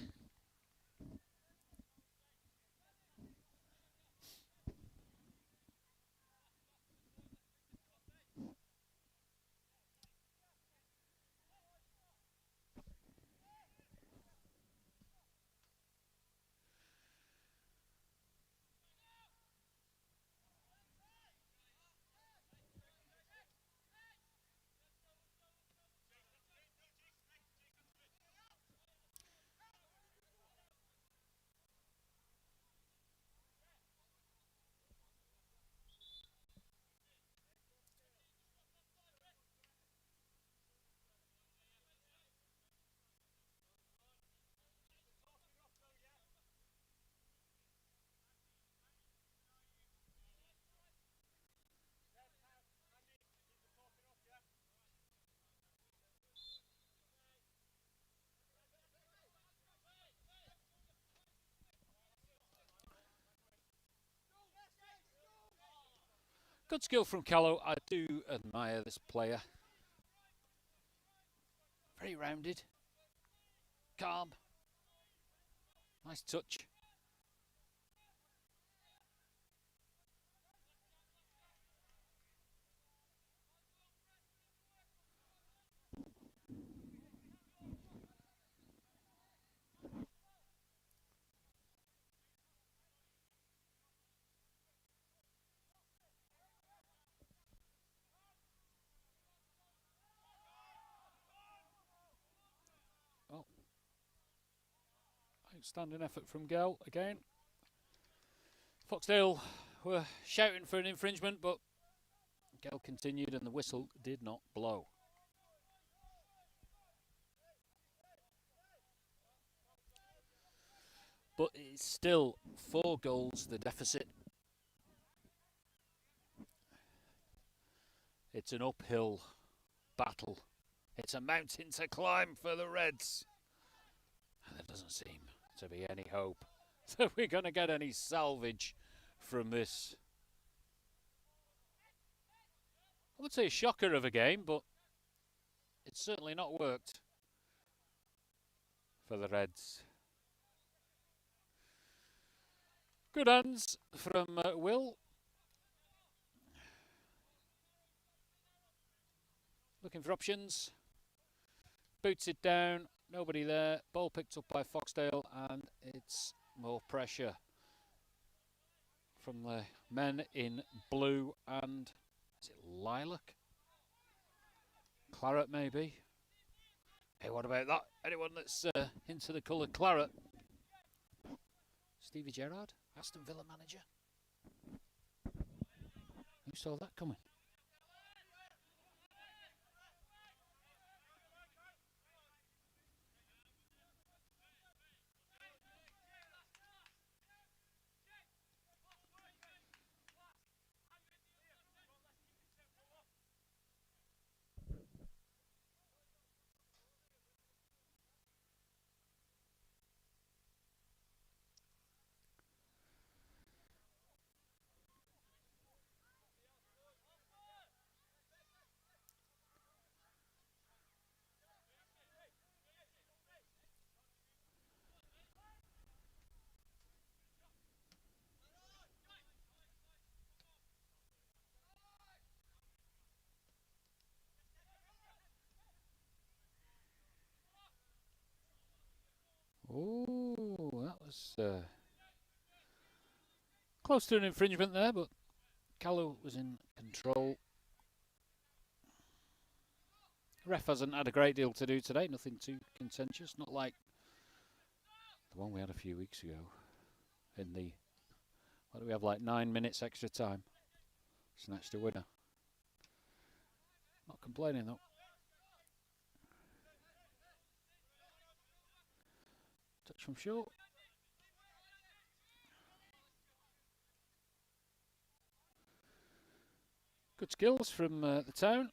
Good skill from Callow. I do admire this player. Very rounded. Calm. Nice touch. Oh. Outstanding effort from Gale again. Foxdale were shouting for an infringement, but Gale continued and the whistle did not blow. But it's still 4 goals, the deficit. It's an uphill battle. It's a mountain to climb for the Reds. And there doesn't seem to be any hope that we're going to get any salvage from this. I would say a shocker of a game, but it's certainly not worked for the Reds. Good hands from Will. Looking for options. Boots it down. Nobody there. Ball picked up by Foxdale, and it's more pressure from the men in blue and is it lilac? Claret maybe. Hey, what about that? Anyone that's into the colour claret? Stevie Gerrard, Aston Villa manager. Who saw that coming? was close to an infringement there, but Callow was in control. Ref hasn't had a great deal to do today, nothing too contentious, not like the one we had a few weeks ago in the, what do we have, like 9 minutes extra time. Snatched a winner. Not complaining though. Touch from short. Good skills from the town.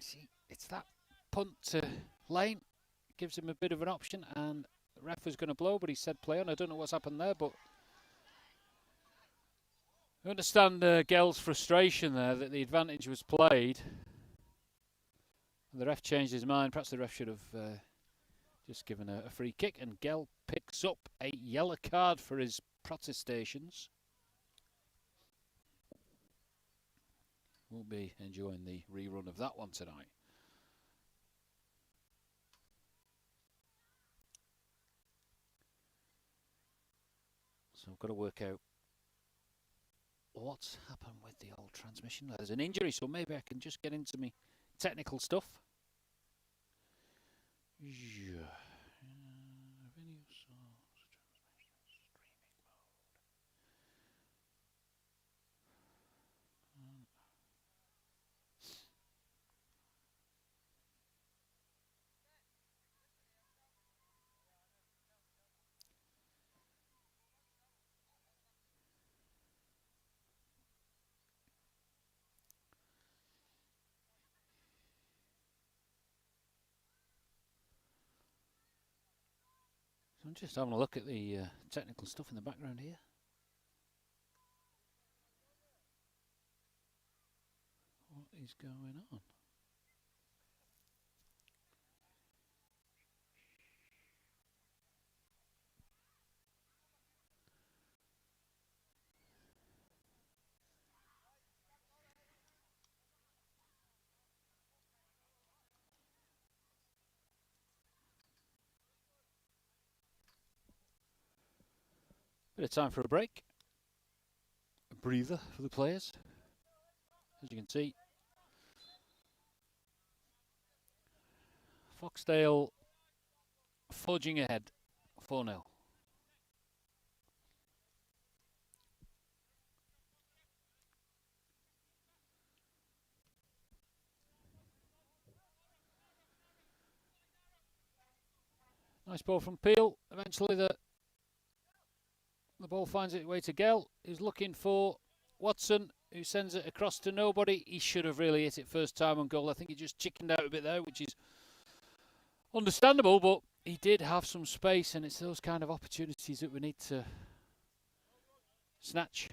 See, it's that punt to Lane. Gives him a bit of an option, and the ref was going to blow, but he said play on. I don't know what's happened there, but I understand Gel's frustration there that the advantage was played. And the ref changed his mind. Perhaps the ref should have just given a free kick, and Gel picks up a yellow card for his protestations. We'll be enjoying the rerun of that one tonight. So I've got to work out what's happened with the old transmission. There's an injury, so maybe I can just get into me technical stuff. Yeah. Video source, transmission, streaming mode. So I'm just having a look at the technical stuff in the background here. What is going on? Bit of time for a break. A breather for the players. As you can see, Foxdale forging ahead 4-0. Nice ball from Peel. Eventually the ball finds its way to Gell, who's looking for Watson, who sends it across to nobody. He should have really hit it first time on goal. I think he just chickened out a bit there, which is understandable, but he did have some space, and it's those kind of opportunities that we need to snatch.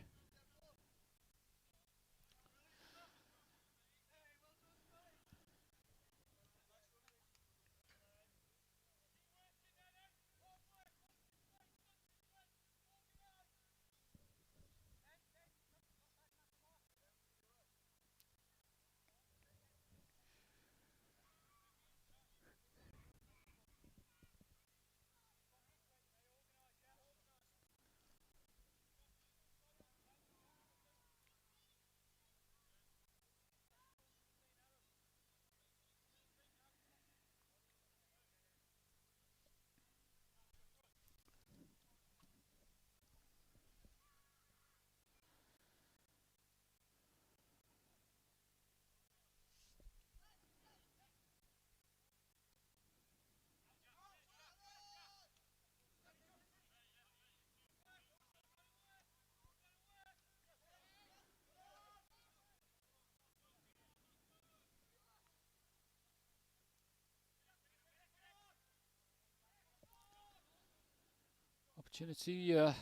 Opportunity up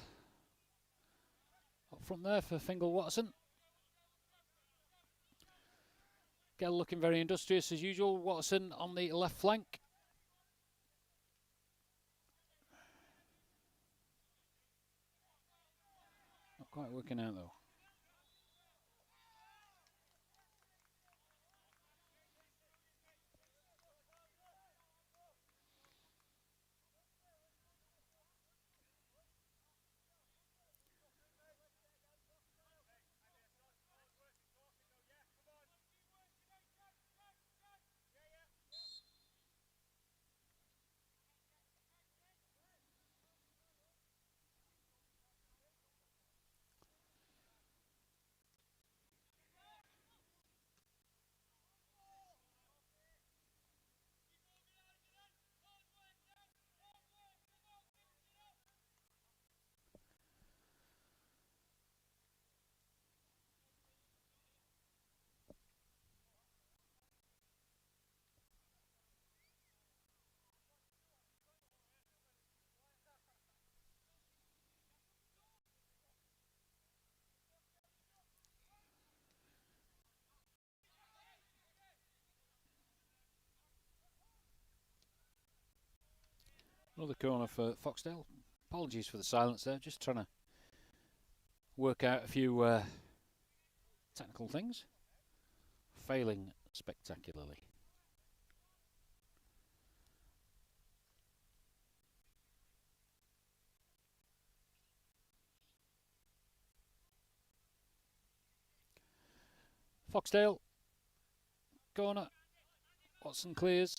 front there for Fingal Watson. Gell looking very industrious as usual. Watson on the left flank. Not quite working out though. Another corner for Foxdale. Apologies for the silence there. Just trying to work out a few technical things. Failing spectacularly. Foxdale. Corner. Watson clears.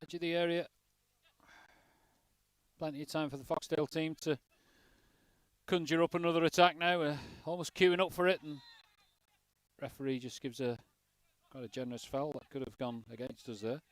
Edge of the area. Plenty of time for the Foxdale team to conjure up another attack now. Almost queuing up for it, and referee just gives quite a generous foul that could have gone against us there.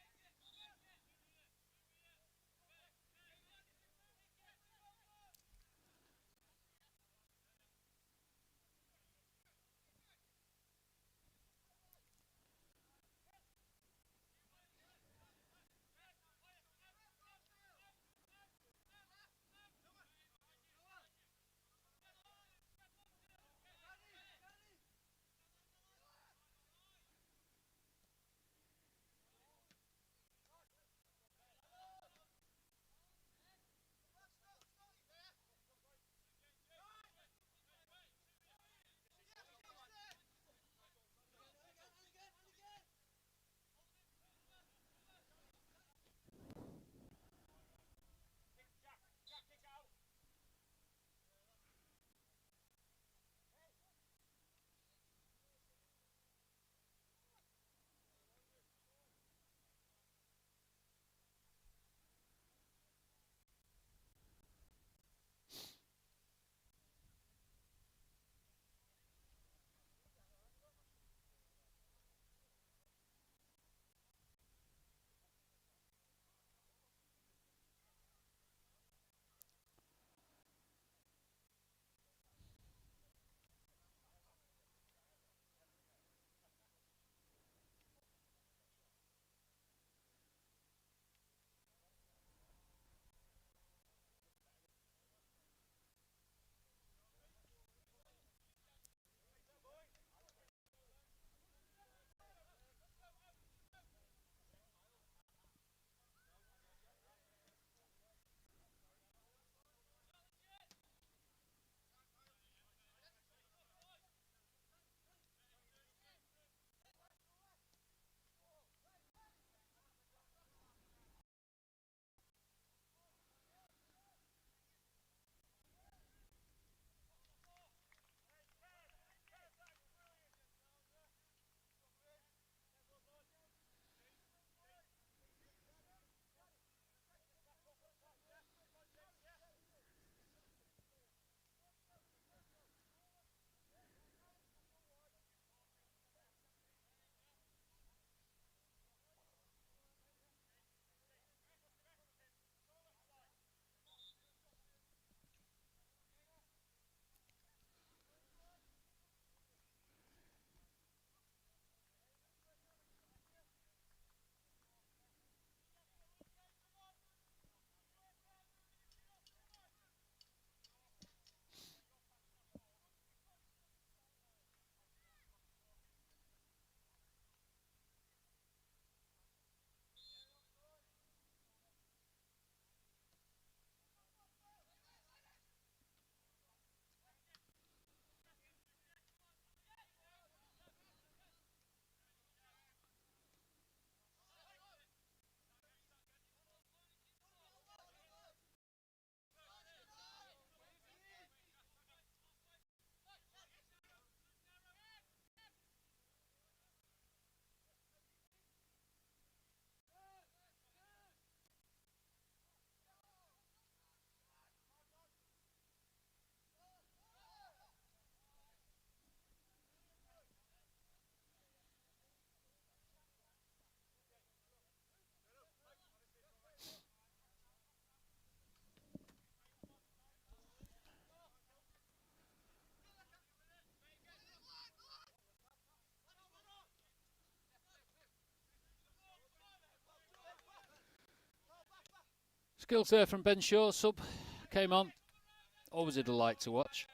Skills there from Ben Shaw. Sub came on. Always a delight to watch.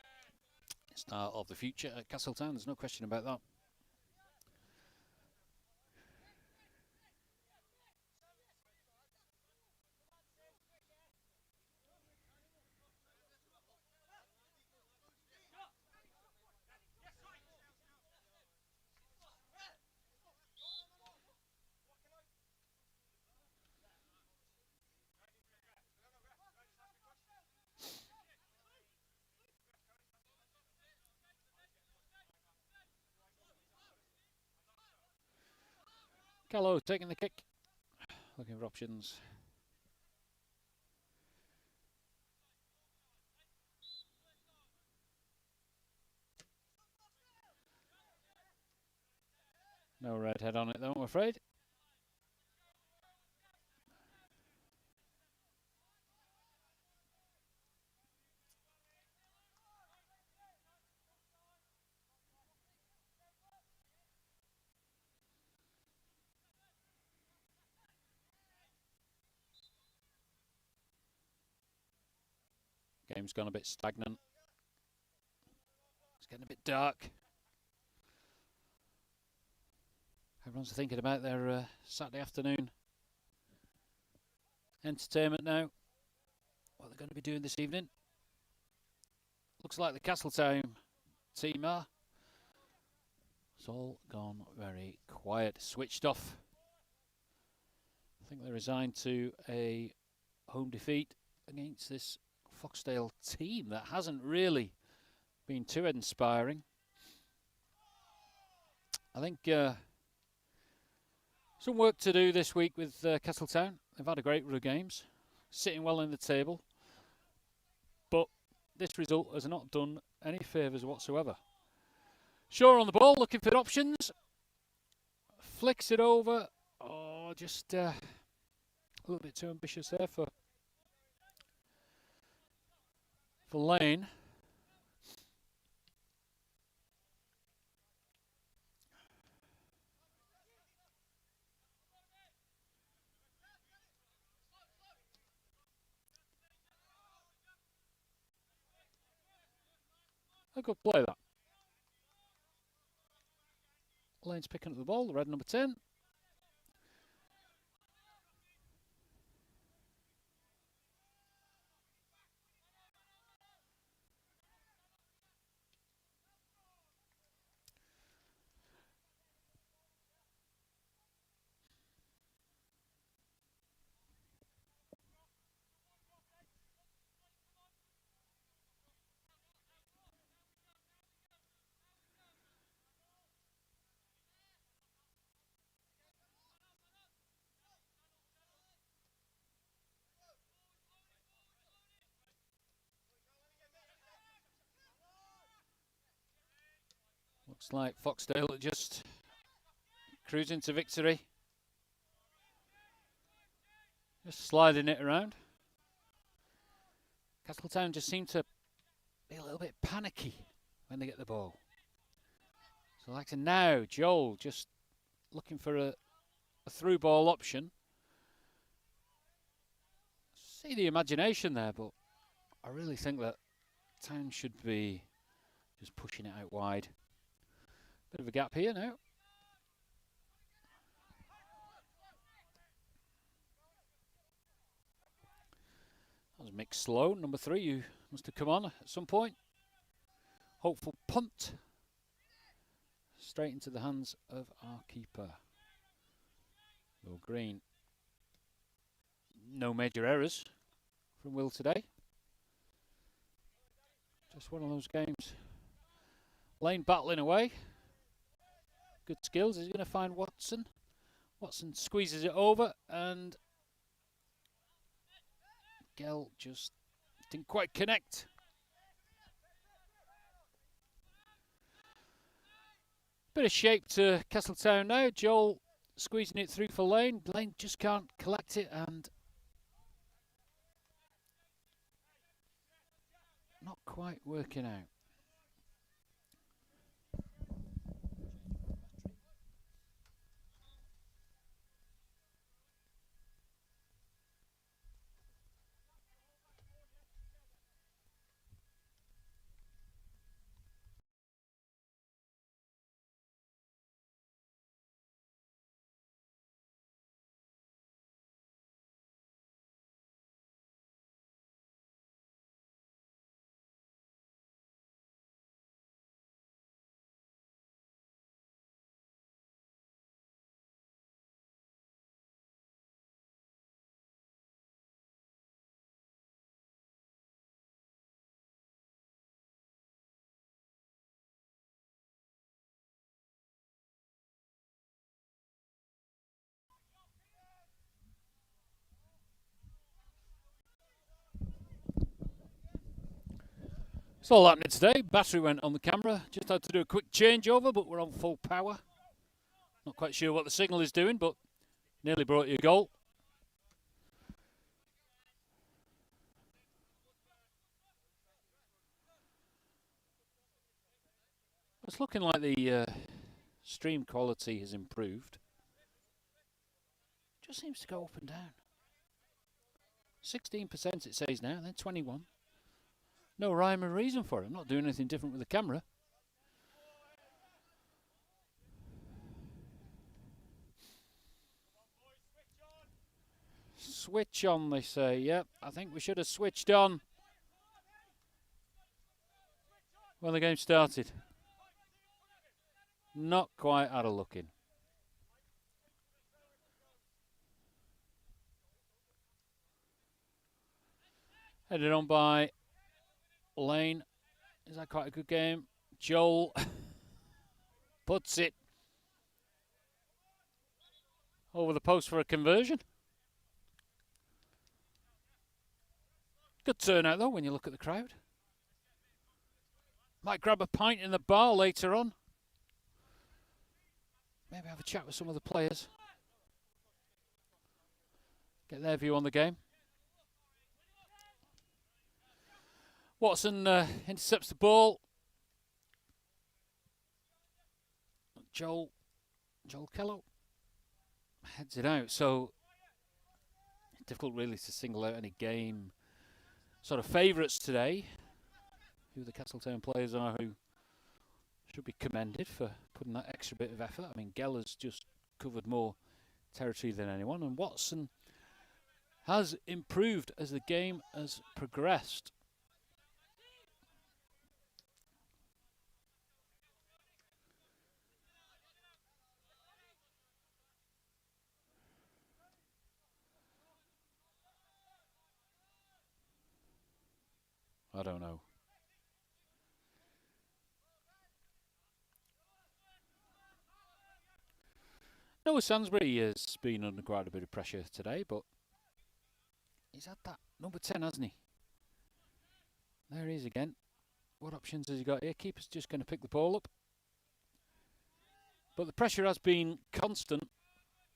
Star of the future at Castletown. There's no question about that. Callow taking the kick. Looking for options. No redhead on it though, I'm afraid. Game's gone a bit stagnant. It's getting a bit dark. Everyone's thinking about their Saturday afternoon entertainment now. What they're going to be doing this evening. Looks like the Castletown team are. It's all gone very quiet, switched off. I think they're resigned to a home defeat against this Foxdale team that hasn't really been too inspiring. I think some work to do this week with Castletown. They've had a great run of games, sitting well in the table, but this result has not done any favours whatsoever. Shaw on the ball, looking for options. Flicks it over. Oh, just a little bit too ambitious there for Lane. A good play, that. Lane's picking up the ball, the red number 10. Looks like Foxdale are just cruising to victory. Just sliding it around. Castletown just seem to be a little bit panicky when they get the ball. So like to now, Joel just looking for a through ball option. See the imagination there, but I really think that Town should be just pushing it out wide. Bit of a gap here now. That was Mick Sloan, number 3, who must have come on at some point. Hopeful punt. Straight into the hands of our keeper, Will Green. No major errors from Will today. Just one of those games. Lane battling away. Good skills. He's going to find Watson. Watson squeezes it over and Gell just didn't quite connect. Bit of shape to Castletown now. Joel squeezing it through for Lane. Lane just can't collect it and not quite working out. It's all happening today. Battery went on the camera. Just had to do a quick changeover, but we're on full power. Not quite sure what the signal is doing, but nearly brought you a goal. It's looking like the stream quality has improved. Just seems to go up and down. 16% it says now, then 21. No rhyme or reason for it. I'm not doing anything different with the camera. Switch on, they say. Yep, I think we should have switched on when the game started. Not quite had a look in. Headed on by Lane. Is that quite a good game? Joel puts it over the post for a conversion. Good turnout though when you look at the crowd. Might grab a pint in the bar later on. Maybe have a chat with some of the players. Get their view on the game. Watson intercepts the ball. Joel Kello heads it out. So difficult really to single out any game sort of favourites today. Who the Castletown players are who should be commended for putting that extra bit of effort. I mean, Geller's just covered more territory than anyone, and Watson has improved as the game has progressed. I don't know. Noah Sansbury has been under quite a bit of pressure today, but he's had that number 10, hasn't he? There he is again. What options has he got here? Keeper's just going to pick the ball up. But the pressure has been constant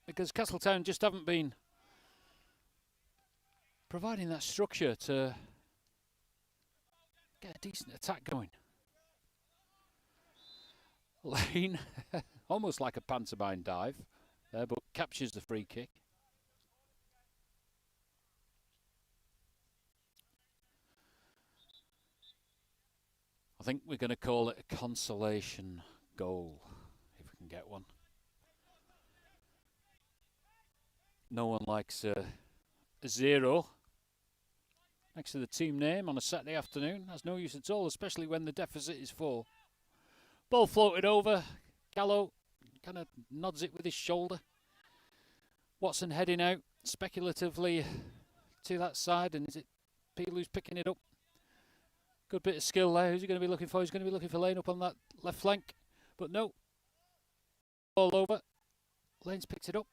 because Castletown just haven't been providing that structure to get a decent attack going. Lane, almost like a pantomime dive there, but captures the free kick. I think we're going to call it a consolation goal, if we can get one. No one likes a 0 next to the team name on a Saturday afternoon. That's no use at all, especially when the deficit is 4. Ball floated over. Gallo kind of nods it with his shoulder. Watson heading out speculatively to that side, and is it Peel who's picking it up? Good bit of skill there. Who's he going to be looking for? He's going to be looking for Lane up on that left flank, but no. Ball over. Lane's picked it up.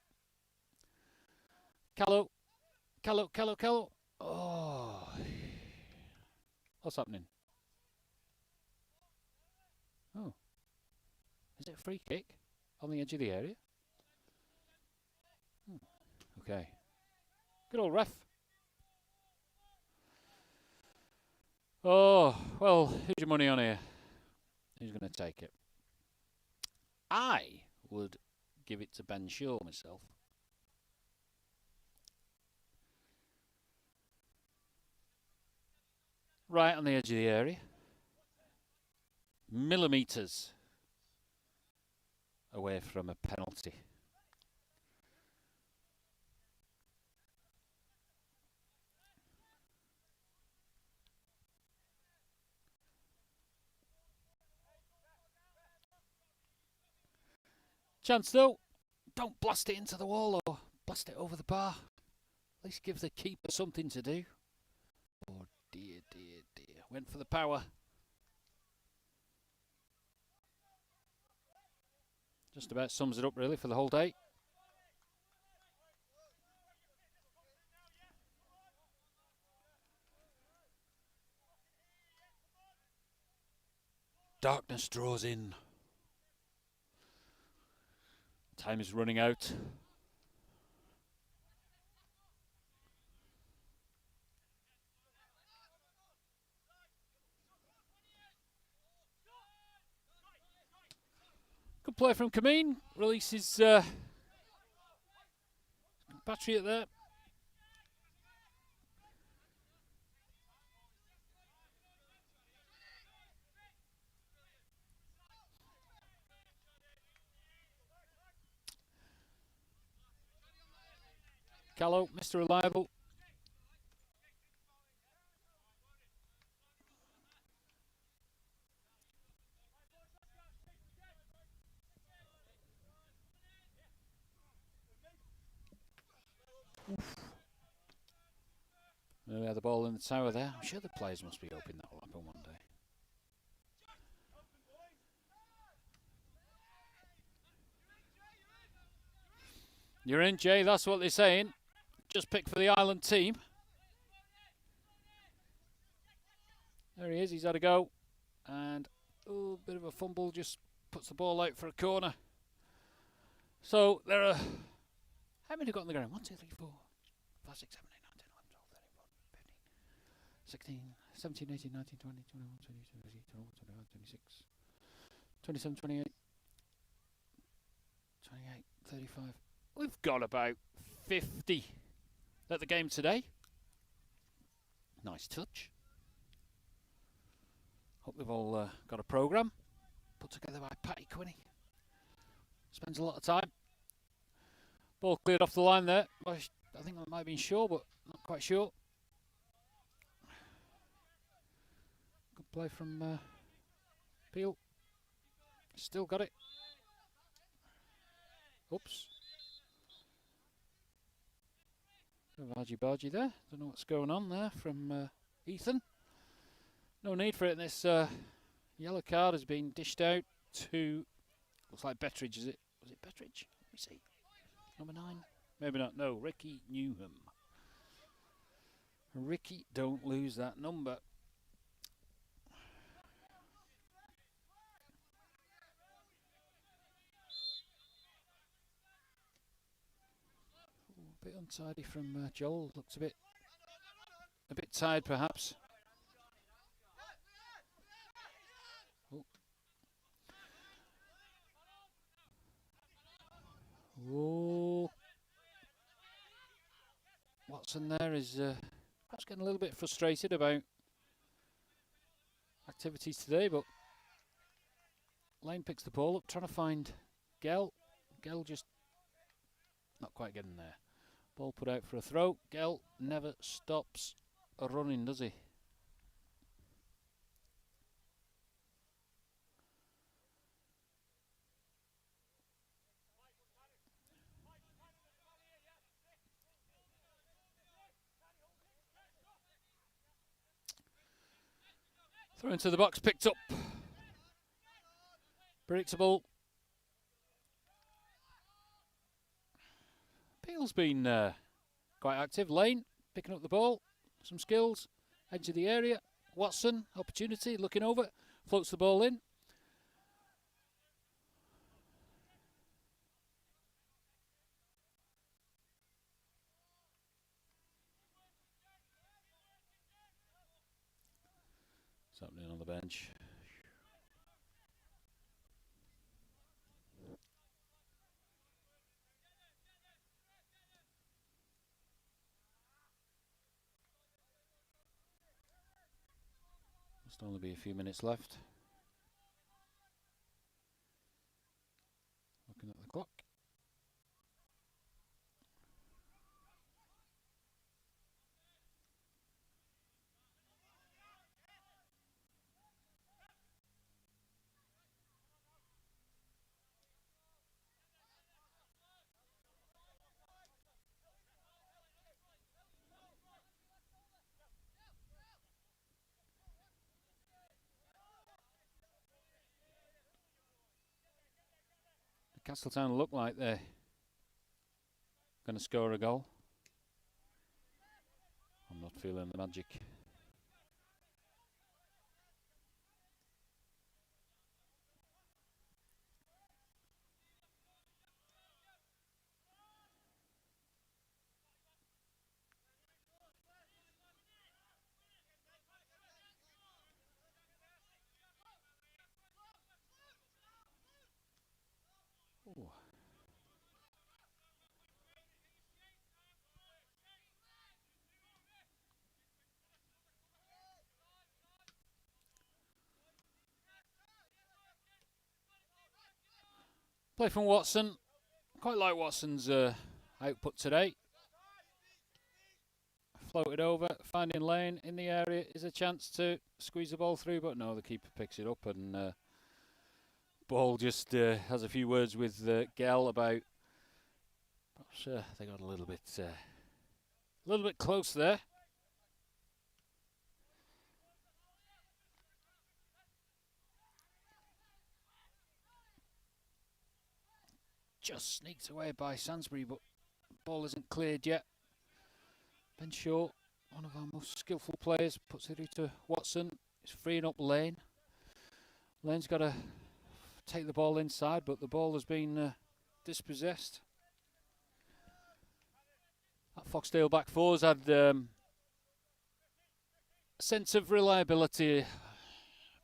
Callow. Oh. What's happening? Oh. Is it a free kick on the edge of the area? Okay. Good old ref. Oh, well, who's your money on here? Who's going to take it? I would give it to Ben Shaw myself. Right on the edge of the area. Millimetres away from a penalty. Chance though, don't blast it into the wall or blast it over the bar. At least give the keeper something to do. Oh dear. Went for the power. Just about sums it up really for the whole day. darkness draws in. Time is running out. Good play from Kameen. Releases Patriot there. Callow, Mr. Reliable. We had the ball in the tower there. I'm sure the players must be hoping that will happen one day. You're in, Jay. That's what they're saying. Just picked for the Ireland team. There he is. He's had a go. And a bit of a fumble. Just puts the ball out for a corner. So there are... How many got on the ground? 1, 2, 3, 4, 5, 6, 7, 8, 9, 10, 11, 12, 13, 14, 15, 16, 17, 18, 19, 20, 21, 22, 23, 24, 25, 26, 27, 28, 28, 35. We've got about 50 at the game today. Nice touch. Hope they've all got a programme put together by Patty Quinney. Spends a lot of time. Ball cleared off the line there. I think that might have been Shaw, but not quite sure. Good play from Peel. Still got it. Oops. Argy-bargy there. Don't know what's going on there from Ethan. No need for it. This yellow card has been dished out to... Looks like Bettridge, is it? Was it Bettridge? Let me see. Number 9? Maybe not. No, Ricky Newham. Ricky, don't lose that number. A bit untidy from Joel. Looks a bit tired, perhaps. Oh. Oh. Watson there is perhaps getting a little bit frustrated about activities today, but Lane picks the ball up, trying to find Gell. Gell just not quite getting there. Ball put out for a throw. Gell never stops running, does he? Throw into the box, picked up. Predictable. Peel's been quite active. Lane picking up the ball, some skills, edge of the area. Watson, opportunity, looking over, floats the ball in. What's happening on the bench? Must only be a few minutes left. Looking at the clock. Castletown look like they're going to score a goal. I'm not feeling the magic. Play from Watson. Quite like Watson's output today. Floated over, finding lane in the area is a chance to squeeze the ball through, but no, the keeper picks it up, and ball just has a few words with Gell about. Perhaps they got a little bit close there. Just sneaked away by Sainsbury, but ball isn't cleared yet. Ben Shaw, one of our most skillful players, puts it through to Watson. He's freeing up Lane. Lane's got to take the ball inside, but the ball has been dispossessed. That Foxdale back four's had a sense of reliability, a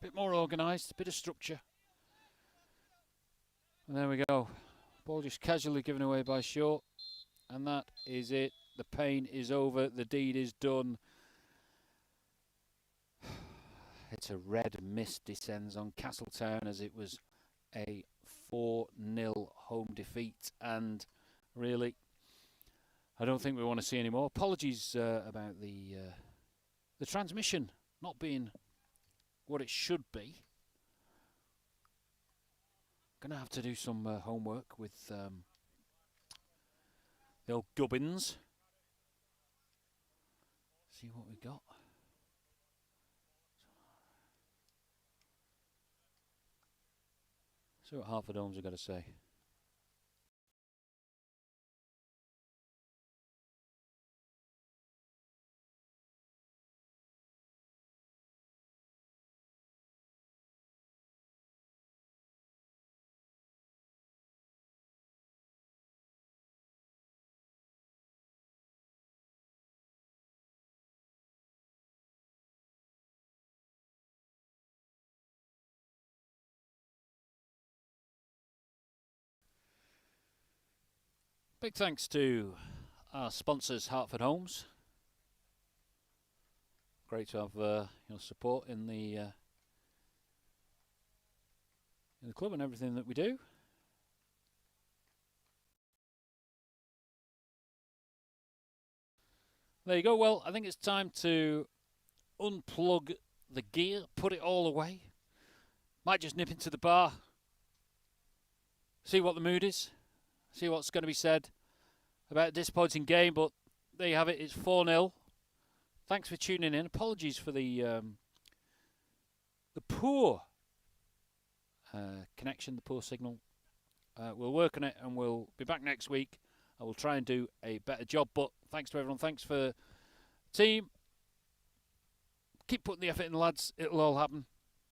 bit more organised, a bit of structure. And there we go. Ball just casually given away by Shaw. And that is it. The pain is over. The deed is done. It's a red mist descends on Castletown as it was a 4-0 home defeat. And really, I don't think we want to see any more. Apologies about the transmission not being what it should be. Gonna have to do some homework with the old gubbins. See what we got. See what Hartford Homes have got to say. Big thanks to our sponsors, Hartford Homes. Great to have your support in the club and everything that we do. There you go. Well, I think it's time to unplug the gear, put it all away. Might just nip into the bar, see what the mood is. See what's going to be said about a disappointing game, but there you have it. It's 4-0. Thanks for tuning in. Apologies for the poor connection, the poor signal. We'll work on it, and we'll be back next week. I will try and do a better job, but thanks to everyone. Thanks for the team. Keep putting the effort in, lads. It'll all happen.